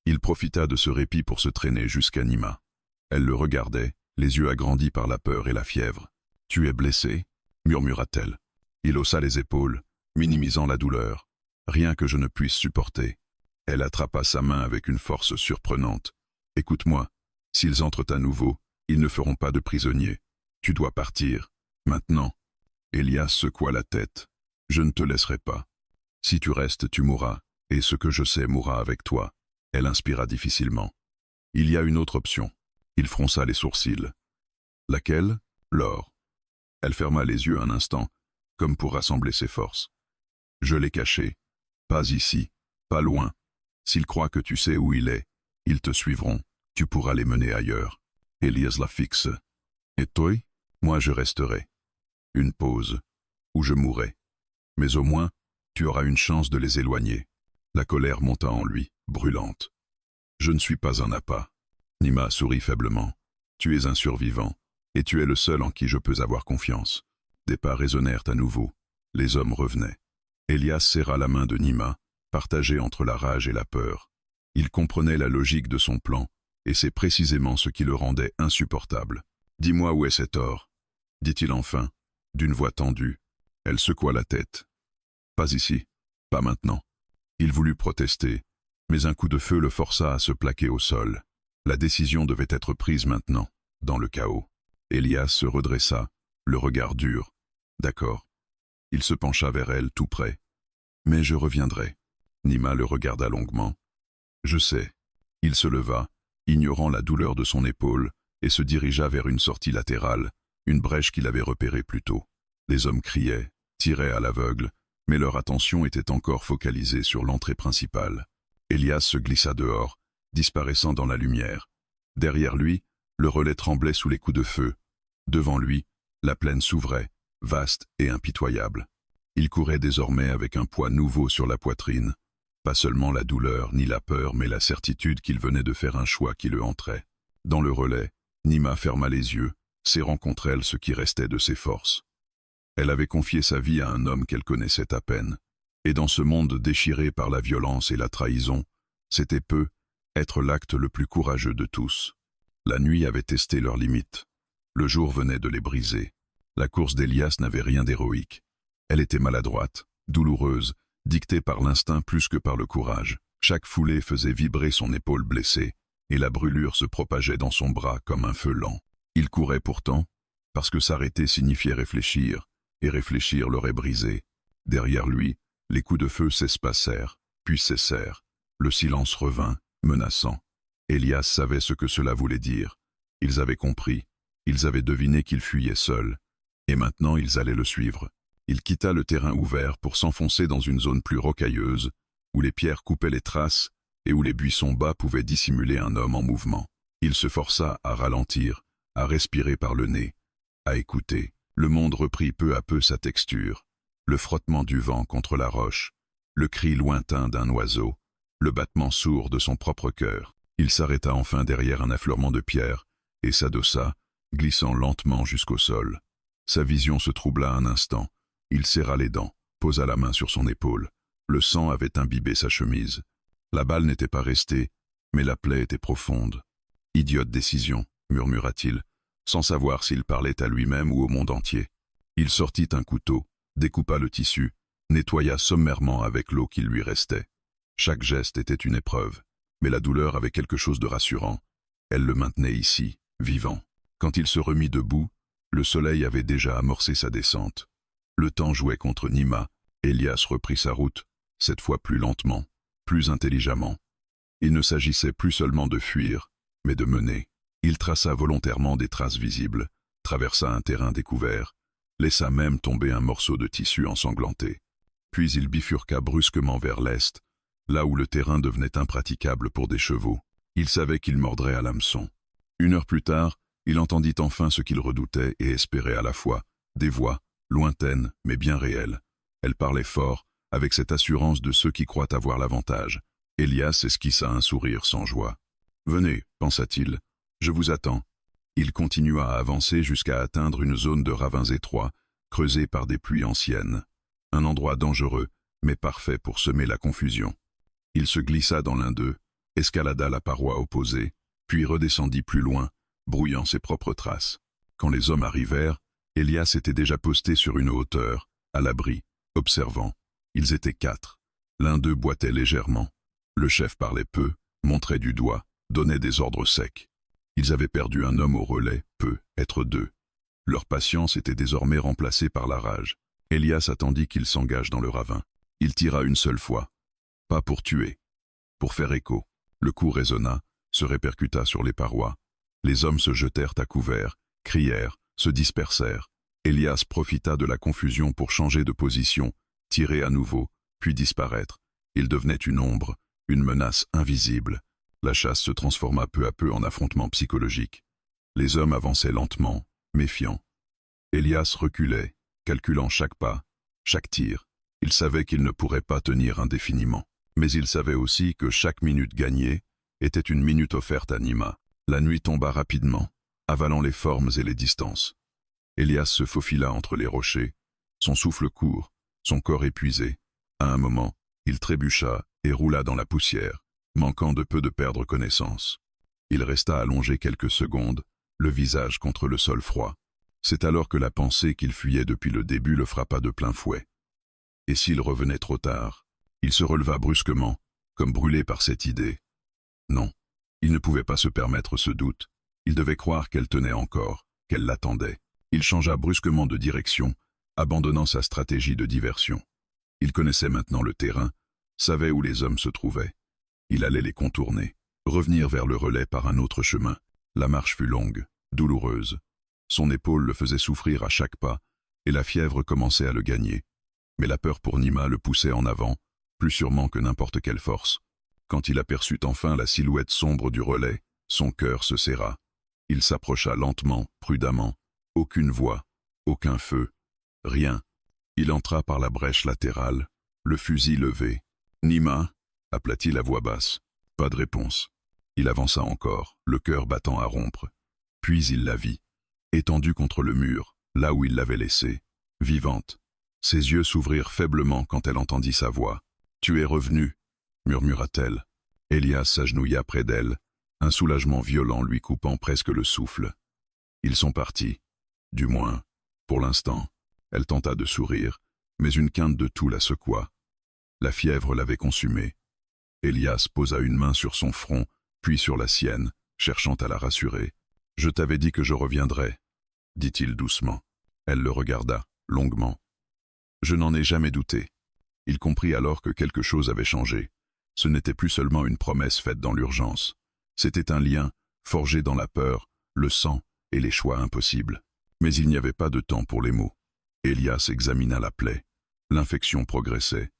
S1: il profita de ce répit pour se traîner jusqu'à Nima. Elle le regardait, les yeux agrandis par la peur et la fièvre. « Tu es blessé ?» murmura-t-elle. Il haussa les épaules, minimisant la douleur. « Rien que je ne puisse supporter. » Elle attrapa sa main avec une force surprenante. « Écoute-moi, s'ils entrent à nouveau, ils ne feront pas de prisonniers. Tu dois partir, maintenant. » Elias secoua la tête. « Je ne te laisserai pas. Si tu restes, tu mourras, et ce que je sais mourra avec toi. » Elle inspira difficilement. « Il y a une autre option. » Il fronça les sourcils. « Laquelle ? L'or. » Elle ferma les yeux un instant, comme pour rassembler ses forces. « Je l'ai caché. Pas ici, pas loin. S'ils croient que tu sais où il est, ils te suivront. Tu pourras les mener ailleurs. » Elias la fixe. « Et toi ? Moi je resterai. Une pause, où je mourrai. Mais au moins, tu auras une chance de les éloigner. » La colère monta en lui, brûlante. « Je ne suis pas un appât. » Nima sourit faiblement. « Tu es un survivant, et tu es le seul en qui je peux avoir confiance. » Des pas résonnèrent à nouveau. Les hommes revenaient. Elias serra la main de Nima, partagée entre la rage et la peur. Il comprenait la logique de son plan, et c'est précisément ce qui le rendait insupportable. « Dis-moi où est cet or ?» dit-il enfin, d'une voix tendue. Elle secoua la tête. « Pas ici, pas maintenant. » Il voulut protester, mais un coup de feu le força à se plaquer au sol. La décision devait être prise maintenant, dans le chaos. Elias se redressa, le regard dur. « D'accord. » Il se pencha vers elle, tout près. « Mais je reviendrai. » Nima le regarda longuement. « Je sais. » Il se leva, ignorant la douleur de son épaule, et se dirigea vers une sortie latérale, une brèche qu'il avait repérée plus tôt. Les hommes criaient, tiraient à l'aveugle, mais leur attention était encore focalisée sur l'entrée principale. Elias se glissa dehors, disparaissant dans la lumière. Derrière lui, le relais tremblait sous les coups de feu. Devant lui, la plaine s'ouvrait, vaste et impitoyable. Il courait désormais avec un poids nouveau sur la poitrine. Pas seulement la douleur ni la peur, mais la certitude qu'il venait de faire un choix qui le hantrait. Dans le relais, Nima ferma les yeux, serrant contre elle ce qui restait de ses forces. Elle avait confié sa vie à un homme qu'elle connaissait à peine. Et dans ce monde déchiré par la violence et la trahison, c'était peu, être l'acte le plus courageux de tous. La nuit avait testé leurs limites. Le jour venait de les briser. La course d'Elias n'avait rien d'héroïque. Elle était maladroite, douloureuse, dictée par l'instinct plus que par le courage. Chaque foulée faisait vibrer son épaule blessée, et la brûlure se propageait dans son bras comme un feu lent. Il courait pourtant, parce que s'arrêter signifiait réfléchir, et réfléchir l'aurait brisé. Derrière lui, les coups de feu s'espacèrent, puis cessèrent. Le silence revint, menaçant. Elias savait ce que cela voulait dire. Ils avaient compris, ils avaient deviné qu'il fuyait seul, et maintenant ils allaient le suivre. Il quitta le terrain ouvert pour s'enfoncer dans une zone plus rocailleuse, où les pierres coupaient les traces et où les buissons bas pouvaient dissimuler un homme en mouvement. Il se força à ralentir, à respirer par le nez, à écouter. Le monde reprit peu à peu sa texture. Le frottement du vent contre la roche, le cri lointain d'un oiseau, le battement sourd de son propre cœur. Il s'arrêta enfin derrière un affleurement de pierres et s'adossa, glissant lentement jusqu'au sol. Sa vision se troubla un instant. Il serra les dents, posa la main sur son épaule. Le sang avait imbibé sa chemise. La balle n'était pas restée, mais la plaie était profonde. « Idiote décision », murmura-t-il, sans savoir s'il parlait à lui-même ou au monde entier. Il sortit un couteau, découpa le tissu, nettoya sommairement avec l'eau qui lui restait. Chaque geste était une épreuve, mais la douleur avait quelque chose de rassurant. Elle le maintenait ici, vivant. Quand il se remit debout, le soleil avait déjà amorcé sa descente. Le temps jouait contre Nima. Elias reprit sa route, cette fois plus lentement, plus intelligemment. Il ne s'agissait plus seulement de fuir, mais de mener. Il traça volontairement des traces visibles, traversa un terrain découvert, laissa même tomber un morceau de tissu ensanglanté. Puis il bifurqua brusquement vers l'est, là où le terrain devenait impraticable pour des chevaux. Il savait qu'il mordrait à l'hameçon. 1 heure plus tard, il entendit enfin ce qu'il redoutait et espérait à la fois, des voix, lointaines mais bien réelles. Elles parlaient fort, avec cette assurance de ceux qui croient avoir l'avantage. Elias esquissa un sourire sans joie. « Venez, pensa-t-il, je vous attends. » Il continua à avancer jusqu'à atteindre une zone de ravins étroits, creusés par des pluies anciennes. Un endroit dangereux, mais parfait pour semer la confusion. Il se glissa dans l'un d'eux, escalada la paroi opposée, puis redescendit plus loin, brouillant ses propres traces. Quand les hommes arrivèrent, Elias était déjà posté sur une hauteur, à l'abri, observant. Ils étaient 4. L'un d'eux boitait légèrement. Le chef parlait peu, montrait du doigt, donnait des ordres secs. Ils avaient perdu un homme au relais, être 2. Leur patience était désormais remplacée par la rage. Elias attendit qu'il s'engage dans le ravin. Il tira une seule fois. Pas pour tuer, pour faire écho. Le coup résonna, se répercuta sur les parois. Les hommes se jetèrent à couvert, crièrent, se dispersèrent. Elias profita de la confusion pour changer de position, tirer à nouveau, puis disparaître. Il devenait une ombre, une menace invisible. La chasse se transforma peu à peu en affrontement psychologique. Les hommes avançaient lentement, méfiants. Elias reculait, calculant chaque pas, chaque tir. Il savait qu'il ne pourrait pas tenir indéfiniment. Mais il savait aussi que chaque minute gagnée était une minute offerte à Nima. La nuit tomba rapidement, avalant les formes et les distances. Elias se faufila entre les rochers, son souffle court, son corps épuisé. À un moment, il trébucha et roula dans la poussière, manquant de peu de perdre connaissance. Il resta allongé quelques secondes, le visage contre le sol froid. C'est alors que la pensée qu'il fuyait depuis le début le frappa de plein fouet. Et s'il revenait trop tard? Il se releva brusquement, comme brûlé par cette idée. Non, il ne pouvait pas se permettre ce doute. Il devait croire qu'elle tenait encore, qu'elle l'attendait. Il changea brusquement de direction, abandonnant sa stratégie de diversion. Il connaissait maintenant le terrain, savait où les hommes se trouvaient. Il allait les contourner, revenir vers le relais par un autre chemin. La marche fut longue, douloureuse. Son épaule le faisait souffrir à chaque pas, et la fièvre commençait à le gagner. Mais la peur pour Nima le poussait en avant, plus sûrement que n'importe quelle force. Quand il aperçut enfin la silhouette sombre du relais, son cœur se serra. Il s'approcha lentement, prudemment. Aucune voix, aucun feu, rien. Il entra par la brèche latérale, le fusil levé. « Nima » appela-t-il à voix basse. Pas de réponse. Il avança encore, le cœur battant à rompre. Puis il la vit, étendue contre le mur, là où il l'avait laissée, vivante. Ses yeux s'ouvrirent faiblement quand elle entendit sa voix. « Tu es revenu » murmura-t-elle. Elias s'agenouilla près d'elle, un soulagement violent lui coupant presque le souffle. Ils sont partis. Du moins, pour l'instant. Elle tenta de sourire, mais une quinte de toux la secoua. La fièvre l'avait consumée. Elias posa une main sur son front, puis sur la sienne, cherchant à la rassurer. « Je t'avais dit que je reviendrais, » dit-il doucement. Elle le regarda, longuement. « Je n'en ai jamais douté. » Il comprit alors que quelque chose avait changé. Ce n'était plus seulement une promesse faite dans l'urgence. C'était un lien, forgé dans la peur, le sang et les choix impossibles. Mais il n'y avait pas de temps pour les mots. Elias examina la plaie. L'infection progressait.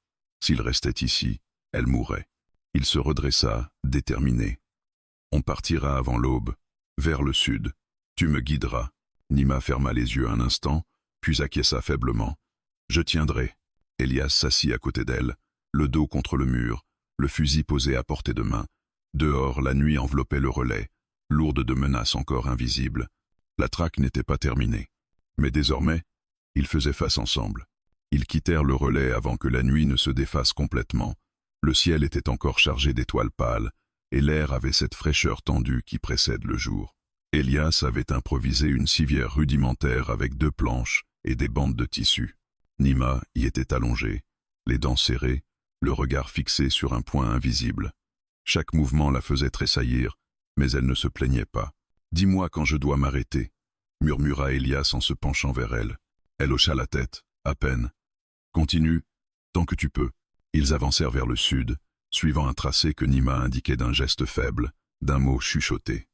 S1: S'il restait ici, elle mourrait. Il se redressa, déterminé. « On partira avant l'aube, vers le sud. Tu me guideras. » Nima ferma les yeux un instant, puis acquiesça faiblement. « Je tiendrai. » Elias s'assit à côté d'elle, le dos contre le mur, le fusil posé à portée de main. Dehors, la nuit enveloppait le relais, lourde de menaces encore invisibles. La traque n'était pas terminée. Mais désormais, ils faisaient face ensemble. Ils quittèrent le relais avant que la nuit ne se défasse complètement. Le ciel était encore chargé d'étoiles pâles, et l'air avait cette fraîcheur tendue qui précède le jour. Elias avait improvisé une civière rudimentaire avec 2 planches et des bandes de tissu. Nima y était allongée, les dents serrées, le regard fixé sur un point invisible. Chaque mouvement la faisait tressaillir, mais elle ne se plaignait pas. « Dis-moi quand je dois m'arrêter » murmura Elias en se penchant vers elle. Elle hocha la tête, à peine. « Continue, tant que tu peux. » Ils avancèrent vers le sud, suivant un tracé que Nima indiquait d'un geste faible, d'un mot chuchoté.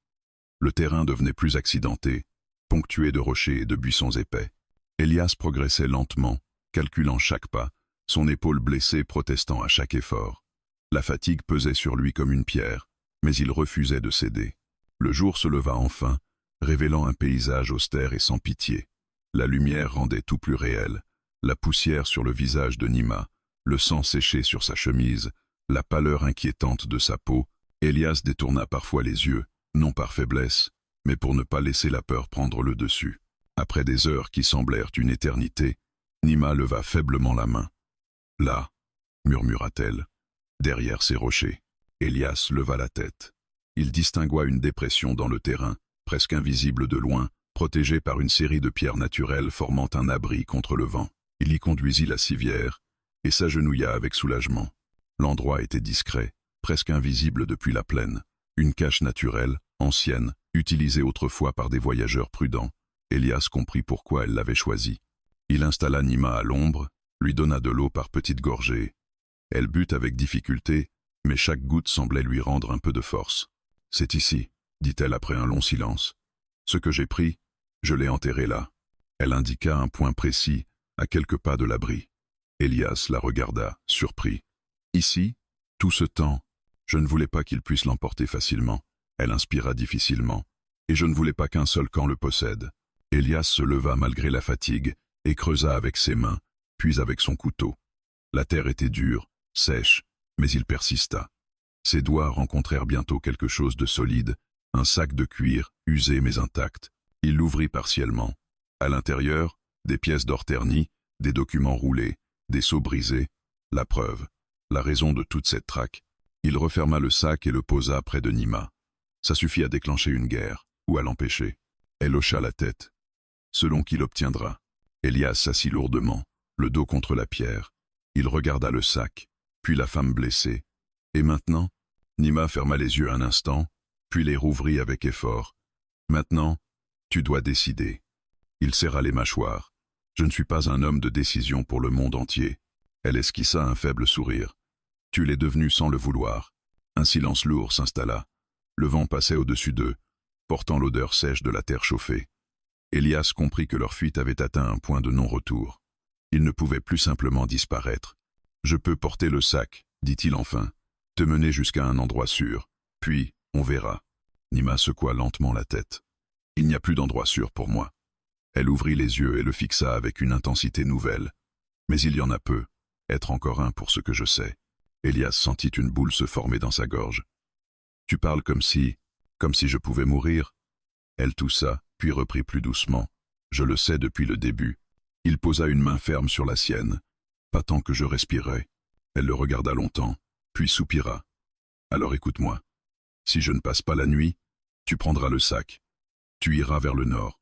S1: Le terrain devenait plus accidenté, ponctué de rochers et de buissons épais. Elias progressait lentement, calculant chaque pas, son épaule blessée protestant à chaque effort. La fatigue pesait sur lui comme une pierre, mais il refusait de céder. Le jour se leva enfin, révélant un paysage austère et sans pitié. La lumière rendait tout plus réel, la poussière sur le visage de Nima, le sang séché sur sa chemise, la pâleur inquiétante de sa peau. Elias détourna parfois les yeux, non par faiblesse, mais pour ne pas laisser la peur prendre le dessus. Après des heures qui semblèrent une éternité, Nima leva faiblement la main. « Là » murmura-t-elle, derrière ces rochers. Elias leva la tête. Il distingua une dépression dans le terrain, presque invisible de loin, protégée par une série de pierres naturelles formant un abri contre le vent. Il y conduisit la civière et s'agenouilla avec soulagement. L'endroit était discret, presque invisible depuis la plaine. Une cache naturelle, ancienne, utilisée autrefois par des voyageurs prudents. Elias comprit pourquoi elle l'avait choisie. Il installa Nima à l'ombre, lui donna de l'eau par petites gorgées. Elle but avec difficulté, mais chaque goutte semblait lui rendre un peu de force. « C'est ici » dit-elle après un long silence. « Ce que j'ai pris, je l'ai enterré là. » Elle indiqua un point précis, à quelques pas de l'abri. Elias la regarda, surpris. « Ici, tout ce temps, je ne voulais pas qu'il puisse l'emporter facilement. » Elle inspira difficilement. « Et je ne voulais pas qu'un seul camp le possède. » Elias se leva malgré la fatigue et creusa avec ses mains, puis avec son couteau. La terre était dure, sèche, Mais il persista. Ses doigts rencontrèrent bientôt quelque chose de solide, un sac de cuir, usé mais intact. Il l'ouvrit partiellement. À l'intérieur, des pièces d'or ternies, des documents roulés, des seaux brisés, la preuve, la raison de toute cette traque. Il referma le sac et le posa près de Nima. Ça suffit à déclencher une guerre, ou à l'empêcher. Elle hocha la tête. Selon qui l'obtiendra. Elias s'assit lourdement, le dos contre la pierre. Il regarda le sac, puis la femme blessée. Et maintenant? Nima ferma les yeux un instant, puis les rouvrit avec effort. Maintenant, tu dois décider. Il serra les mâchoires. Je ne suis pas un homme de décision pour le monde entier. Elle esquissa un faible sourire. Tu l'es devenu sans le vouloir. Un silence lourd s'installa. Le vent passait au-dessus d'eux, portant l'odeur sèche de la terre chauffée. Elias comprit que leur fuite avait atteint un point de non-retour. Il ne pouvait plus simplement disparaître. Je peux porter le sac, dit-il enfin, te mener jusqu'à un endroit sûr. Puis, on verra. Nima secoua lentement la tête. Il n'y a plus d'endroit sûr pour moi. Elle ouvrit les yeux et le fixa avec une intensité nouvelle. Mais il y en a peu. Être encore un pour ce que je sais. Elias sentit une boule se former dans sa gorge. Tu parles comme si je pouvais mourir. Elle toussa, puis reprit plus doucement. Je le sais depuis le début. Il posa une main ferme sur la sienne. Pas tant que je respirais. Elle le regarda longtemps, puis soupira. Alors écoute-moi. Si je ne passe pas la nuit, tu prendras le sac. Tu iras vers le nord.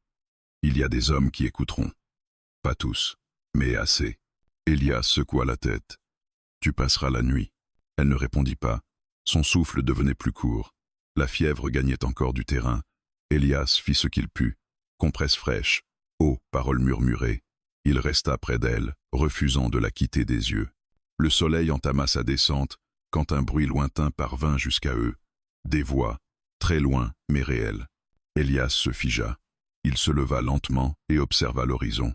S1: Il y a des hommes qui écouteront. Pas tous, mais assez. Elias secoua la tête. Tu passeras la nuit. Elle ne répondit pas. Son souffle devenait plus court. La fièvre gagnait encore du terrain. Elias fit ce qu'il put. Compresse fraîche. Eau, paroles murmurées. Il resta près d'elle, refusant de la quitter des yeux. Le soleil entama sa descente, quand un bruit lointain parvint jusqu'à eux. Des voix, très loin, mais réelles. Elias se figea. Il se leva lentement et observa l'horizon.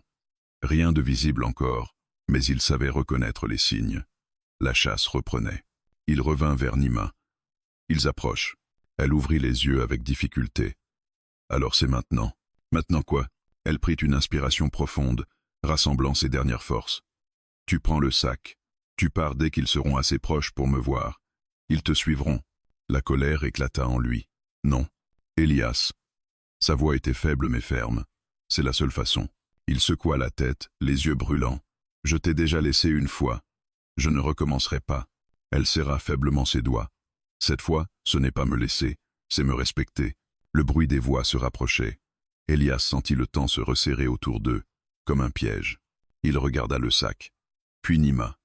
S1: Rien de visible encore, mais il savait reconnaître les signes. La chasse reprenait. Il revint vers Nima. Ils approchent. Elle ouvrit les yeux avec difficulté. Alors c'est maintenant. Maintenant quoi? Elle prit une inspiration profonde, rassemblant ses dernières forces. Tu prends le sac. Tu pars dès qu'ils seront assez proches pour me voir. Ils te suivront. La colère éclata en lui. Non. Elias. Sa voix était faible mais ferme. C'est la seule façon. Il secoua la tête, les yeux brûlants. Je t'ai déjà laissé une fois. Je ne recommencerai pas. Elle serra faiblement ses doigts. Cette fois, ce n'est pas me laisser, c'est me respecter. Le bruit des voix se rapprochait. Elias sentit le temps se resserrer autour d'eux, comme un piège. Il regarda le sac. Puis Nima.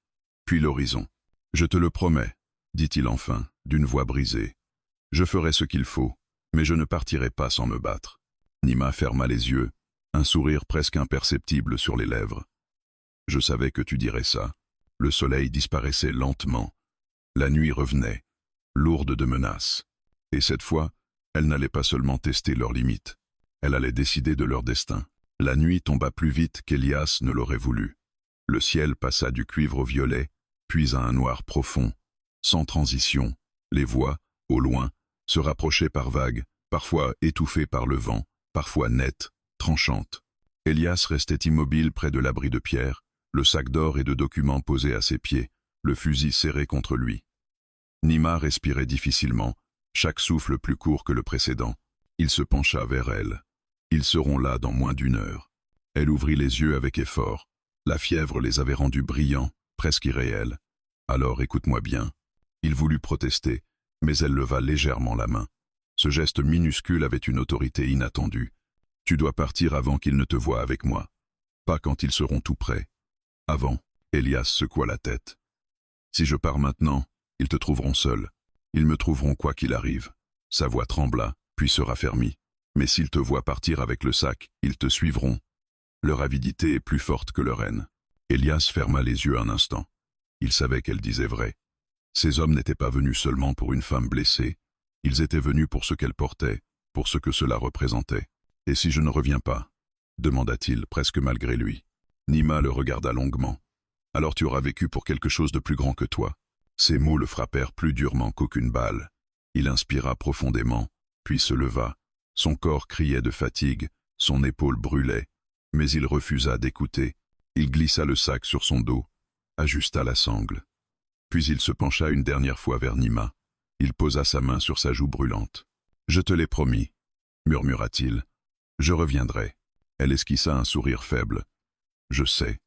S1: Puis l'horizon. Je te le promets, dit-il enfin, d'une voix brisée. Je ferai ce qu'il faut, mais je ne partirai pas sans me battre. Nima ferma les yeux, un sourire presque imperceptible sur les lèvres. Je savais que tu dirais ça. Le soleil disparaissait lentement. La nuit revenait, lourde de menaces. Et cette fois, elle n'allait pas seulement tester leurs limites. Elle allait décider de leur destin. La nuit tomba plus vite qu'Elias ne l'aurait voulu. Le ciel passa du cuivre au violet, puis à un noir profond, sans transition. Les voix, au loin, se rapprochaient par vagues, parfois étouffées par le vent, parfois nettes, tranchantes. Elias restait immobile près de l'abri de pierre, le sac d'or et de documents posé à ses pieds, le fusil serré contre lui. Nima respirait difficilement, chaque souffle plus court que le précédent. Il se pencha vers elle. Ils seront là dans moins d'une heure. Elle ouvrit les yeux avec effort. La fièvre les avait rendus brillants, presque irréels. Alors écoute-moi bien. Il voulut protester, mais elle leva légèrement la main. Ce geste minuscule avait une autorité inattendue. Tu dois partir avant qu'ils ne te voient avec moi. Pas quand ils seront tout près. Avant, Elias secoua la tête. Si je pars maintenant, ils te trouveront seul. Ils me trouveront quoi qu'il arrive. Sa voix trembla, puis se raffermit. Mais s'ils te voient partir avec le sac, ils te suivront. Leur avidité est plus forte que leur haine. Elias ferma les yeux un instant. Il savait qu'elle disait vrai. Ces hommes n'étaient pas venus seulement pour une femme blessée. Ils étaient venus pour ce qu'elle portait, pour ce que cela représentait. « Et si je ne reviens pas ?» demanda-t-il, presque malgré lui. Nima le regarda longuement. « Alors tu auras vécu pour quelque chose de plus grand que toi. » Ces mots le frappèrent plus durement qu'aucune balle. Il inspira profondément, puis se leva. Son corps criait de fatigue, son épaule brûlait, mais il refusa d'écouter. Il glissa le sac sur son dos, ajusta la sangle. Puis il se pencha une dernière fois vers Nima. Il posa sa main sur sa joue brûlante. « Je te l'ai promis, » murmura-t-il. « Je reviendrai. » Elle esquissa un sourire faible. « Je sais. »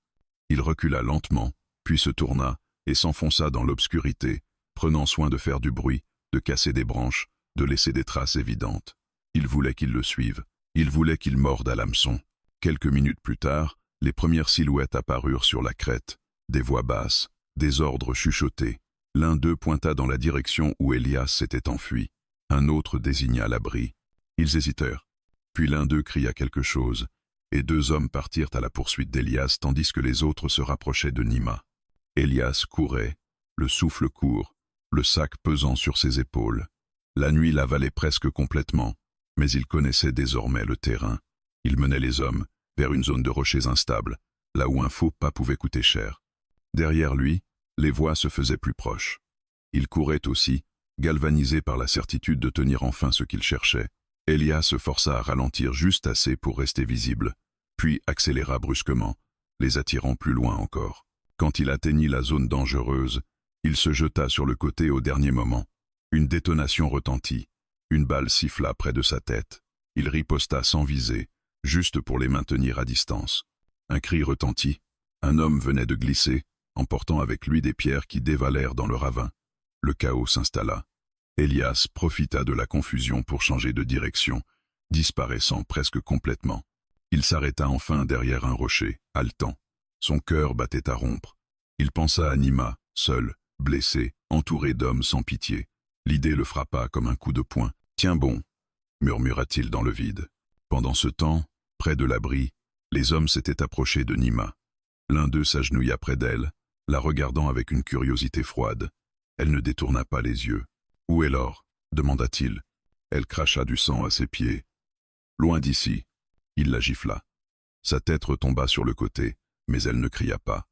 S1: Il recula lentement, puis se tourna et s'enfonça dans l'obscurité, prenant soin de faire du bruit, de casser des branches, de laisser des traces évidentes. Il voulait qu'il le suive. Il voulait qu'il morde à l'hameçon. Quelques minutes plus tard, les premières silhouettes apparurent sur la crête. Des voix basses, des ordres chuchotés. L'un d'eux pointa dans la direction où Elias s'était enfui. Un autre désigna l'abri. Ils hésitèrent. Puis l'un d'eux cria quelque chose, et 2 hommes partirent à la poursuite d'Elias tandis que les autres se rapprochaient de Nima. Elias courait, le souffle court, le sac pesant sur ses épaules. La nuit l'avalait presque complètement, mais il connaissait désormais le terrain. Il menait les hommes vers une zone de rochers instables, là où un faux pas pouvait coûter cher. Derrière lui, les voix se faisaient plus proches. Il courait aussi, galvanisé par la certitude de tenir enfin ce qu'il cherchait. Elias se força à ralentir juste assez pour rester visible, puis accéléra brusquement, les attirant plus loin encore. Quand il atteignit la zone dangereuse, il se jeta sur le côté au dernier moment. Une détonation retentit. Une balle siffla près de sa tête. Il riposta sans viser, juste pour les maintenir à distance. Un cri retentit. Un homme venait de glisser, emportant avec lui des pierres qui dévalèrent dans le ravin. Le chaos s'installa. Elias profita de la confusion pour changer de direction, disparaissant presque complètement. Il s'arrêta enfin derrière un rocher, haletant. Son cœur battait à rompre. Il pensa à Nima, seul, blessé, entouré d'hommes sans pitié. L'idée le frappa comme un coup de poing. « Tiens bon » murmura-t-il dans le vide. Pendant ce temps, près de l'abri, les hommes s'étaient approchés de Nima. L'un d'eux s'agenouilla près d'elle, la regardant avec une curiosité froide. Elle ne détourna pas les yeux. « Où est l'or » demanda-t-il. Elle cracha du sang à ses pieds. « Loin d'ici. » Il la gifla. Sa tête retomba sur le côté, mais elle ne cria pas.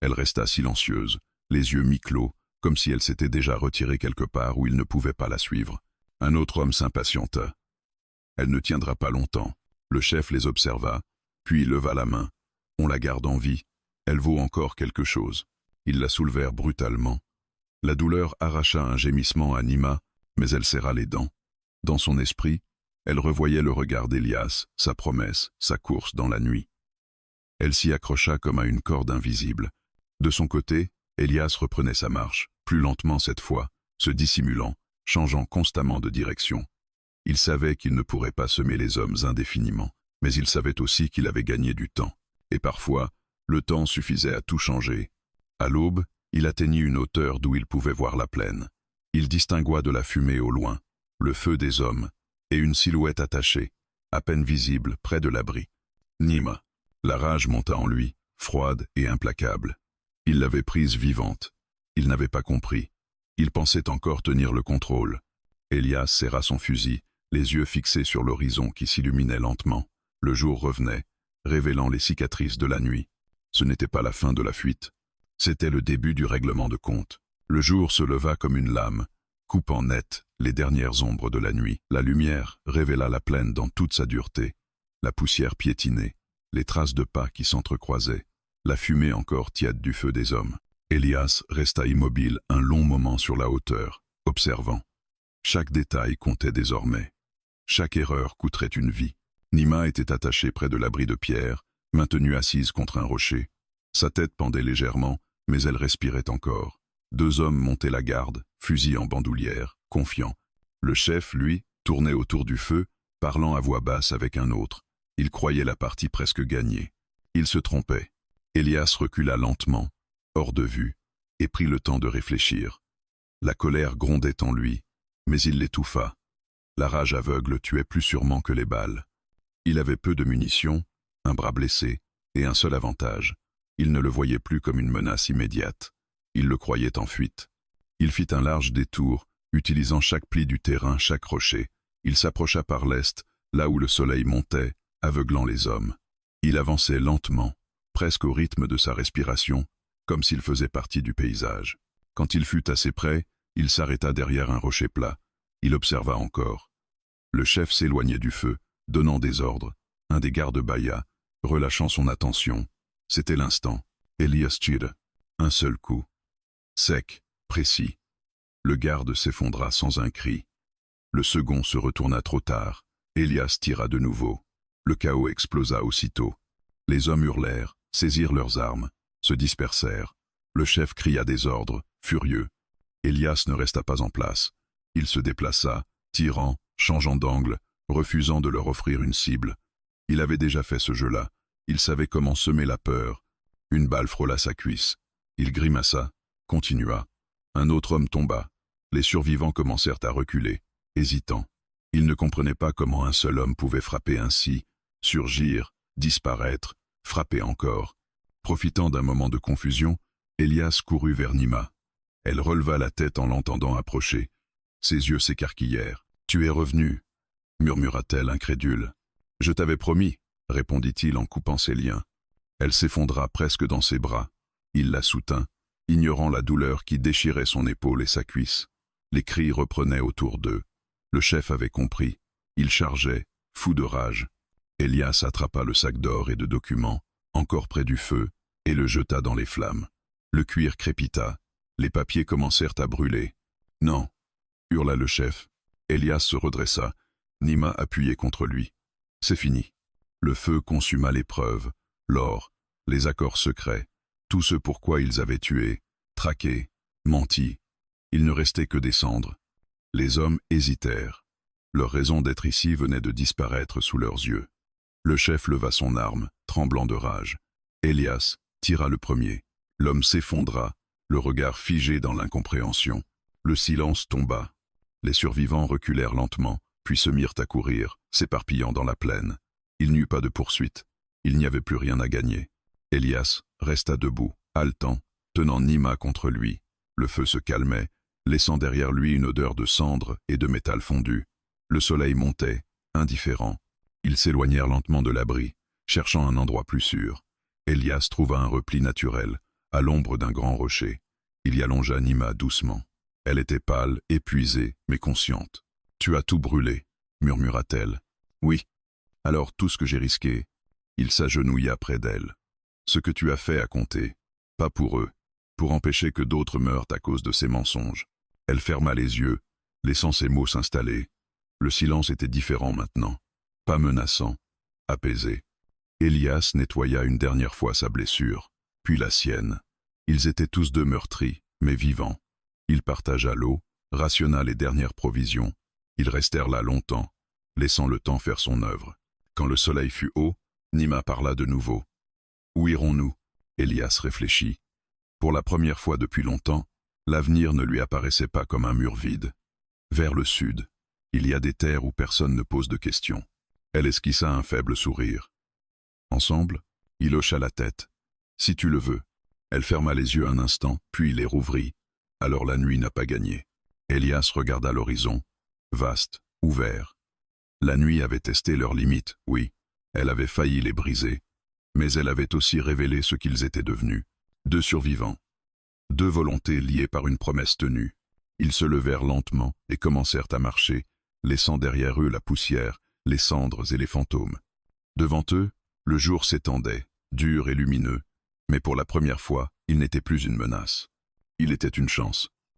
S1: Elle resta silencieuse, les yeux mi-clos, comme si elle s'était déjà retirée quelque part où il ne pouvait pas la suivre. Un autre homme s'impatienta. « Elle ne tiendra pas longtemps. » Le chef les observa, puis leva la main. « On la garde en vie. Elle vaut encore quelque chose. » Ils la soulevèrent brutalement. La douleur arracha un gémissement à Nima, mais elle serra les dents. Dans son esprit, elle revoyait le regard d'Elias, sa promesse, sa course dans la nuit. Elle s'y accrocha comme à une corde invisible. De son côté, Elias reprenait sa marche, plus lentement cette fois, se dissimulant, changeant constamment de direction. Il savait qu'il ne pourrait pas semer les hommes indéfiniment, mais il savait aussi qu'il avait gagné du temps. Et parfois, le temps suffisait à tout changer. À l'aube, il atteignit une hauteur d'où il pouvait voir la plaine. Il distingua de la fumée au loin, le feu des hommes, et une silhouette attachée, à peine visible près de l'abri. Nima. La rage monta en lui, froide et implacable. Il l'avait prise vivante. Il n'avait pas compris. Il pensait encore tenir le contrôle. Elias serra son fusil, les yeux fixés sur l'horizon qui s'illuminait lentement. Le jour revenait, révélant les cicatrices de la nuit. Ce n'était pas la fin de la fuite. C'était le début du règlement de compte. Le jour se leva comme une lame, coupant net les dernières ombres de la nuit. La lumière révéla la plaine dans toute sa dureté. La poussière piétinait, les traces de pas qui s'entrecroisaient, la fumée encore tiède du feu des hommes. Elias resta immobile un long moment sur la hauteur, observant. Chaque détail comptait désormais. Chaque erreur coûterait une vie. Nima était attachée près de l'abri de pierre, maintenue assise contre un rocher. Sa tête pendait légèrement, mais elle respirait encore. 2 hommes montaient la garde, fusil en bandoulière, confiants. Le chef, lui, tournait autour du feu, parlant à voix basse avec un autre. Il croyait la partie presque gagnée. Il se trompait. Elias recula lentement, hors de vue, et prit le temps de réfléchir. La colère grondait en lui, mais il l'étouffa. La rage aveugle tuait plus sûrement que les balles. Il avait peu de munitions, un bras blessé, et un seul avantage. Il ne le voyait plus comme une menace immédiate. Il le croyait en fuite. Il fit un large détour, utilisant chaque pli du terrain, chaque rocher. Il s'approcha par l'est, là où le soleil montait, aveuglant les hommes. Il avançait lentement, presque au rythme de sa respiration, comme s'il faisait partie du paysage. Quand il fut assez près, il s'arrêta derrière un rocher plat. Il observa encore. Le chef s'éloignait du feu, donnant des ordres. Un des gardes bâilla, relâchant son attention. C'était l'instant. Elias tira. Un seul coup. Sec, précis. Le garde s'effondra sans un cri. Le second se retourna trop tard. Élias tira de nouveau. Le chaos explosa aussitôt. Les hommes hurlèrent, saisirent leurs armes, se dispersèrent. Le chef cria des ordres, furieux. Élias ne resta pas en place. Il se déplaça, tirant, changeant d'angle, refusant de leur offrir une cible. Il avait déjà fait ce jeu-là. Il savait comment semer la peur. Une balle frôla sa cuisse. Il grimaça, continua. Un autre homme tomba. Les survivants commencèrent à reculer, hésitants. Ils ne comprenaient pas comment un seul homme pouvait frapper ainsi, surgir, disparaître, frapper encore. Profitant d'un moment de confusion, Élias courut vers Nima. Elle releva la tête en l'entendant approcher. Ses yeux s'écarquillèrent. « Tu es revenu » murmura-t-elle incrédule. « Je t'avais promis » répondit-il en coupant ses liens. Elle s'effondra presque dans ses bras. Il la soutint, ignorant la douleur qui déchirait son épaule et sa cuisse. Les cris reprenaient autour d'eux. Le chef avait compris. Il chargeait, fou de rage. Élias attrapa le sac d'or et de documents, encore près du feu, et le jeta dans les flammes. Le cuir crépita. Les papiers commencèrent à brûler. « Non !» hurla le chef. Élias se redressa. Nima appuyait contre lui. « C'est fini. » Le feu consuma l'épreuve, l'or, les accords secrets, tout ce pourquoi ils avaient tué, traqué, menti. Il ne restait que des cendres. Les hommes hésitèrent. Leur raison d'être ici venait de disparaître sous leurs yeux. Le chef leva son arme, tremblant de rage. Élias tira le premier. L'homme s'effondra, le regard figé dans l'incompréhension. Le silence tomba. Les survivants reculèrent lentement, puis se mirent à courir, s'éparpillant dans la plaine. Il n'y eut pas de poursuite. Il n'y avait plus rien à gagner. Élias resta debout, haletant, tenant Nima contre lui. Le feu se calmait, laissant derrière lui une odeur de cendre et de métal fondu. Le soleil montait, indifférent. Ils s'éloignèrent lentement de l'abri, cherchant un endroit plus sûr. Élias trouva un repli naturel, à l'ombre d'un grand rocher. Il y allongea Nima doucement. Elle était pâle, épuisée, mais consciente. « Tu as tout brûlé » murmura-t-elle. « Oui. Alors tout ce que j'ai risqué. » Il s'agenouilla près d'elle. « Ce que tu as fait a compté. Pas pour eux. Pour empêcher que d'autres meurent à cause de ces mensonges. » Elle ferma les yeux, laissant ses mots s'installer. Le silence était différent maintenant. Pas menaçant, apaisé. Élias nettoya une dernière fois sa blessure, puis la sienne. Ils étaient tous deux meurtris, mais vivants. Il partagea l'eau, rationna les dernières provisions. Ils restèrent là longtemps, laissant le temps faire son œuvre. Quand le soleil fut haut, Nima parla de nouveau. « Où irons-nous » Élias réfléchit. Pour la première fois depuis longtemps, l'avenir ne lui apparaissait pas comme un mur vide. Vers le sud, il y a des terres où personne ne pose de questions. Elle esquissa un faible sourire. Ensemble, il hocha la tête. « Si tu le veux. » Elle ferma les yeux un instant, puis les rouvrit. Alors la nuit n'a pas gagné. Élias regarda l'horizon, vaste, ouvert. La nuit avait testé leurs limites, oui. Elle avait failli les briser. Mais elle avait aussi révélé ce qu'ils étaient devenus. Deux survivants. Deux volontés liées par une promesse tenue. Ils se levèrent lentement et commencèrent à marcher, laissant derrière eux la poussière, les cendres et les fantômes. Devant eux, le jour s'étendait, dur et lumineux, mais pour la première fois, il n'était plus une menace. Il était une chance.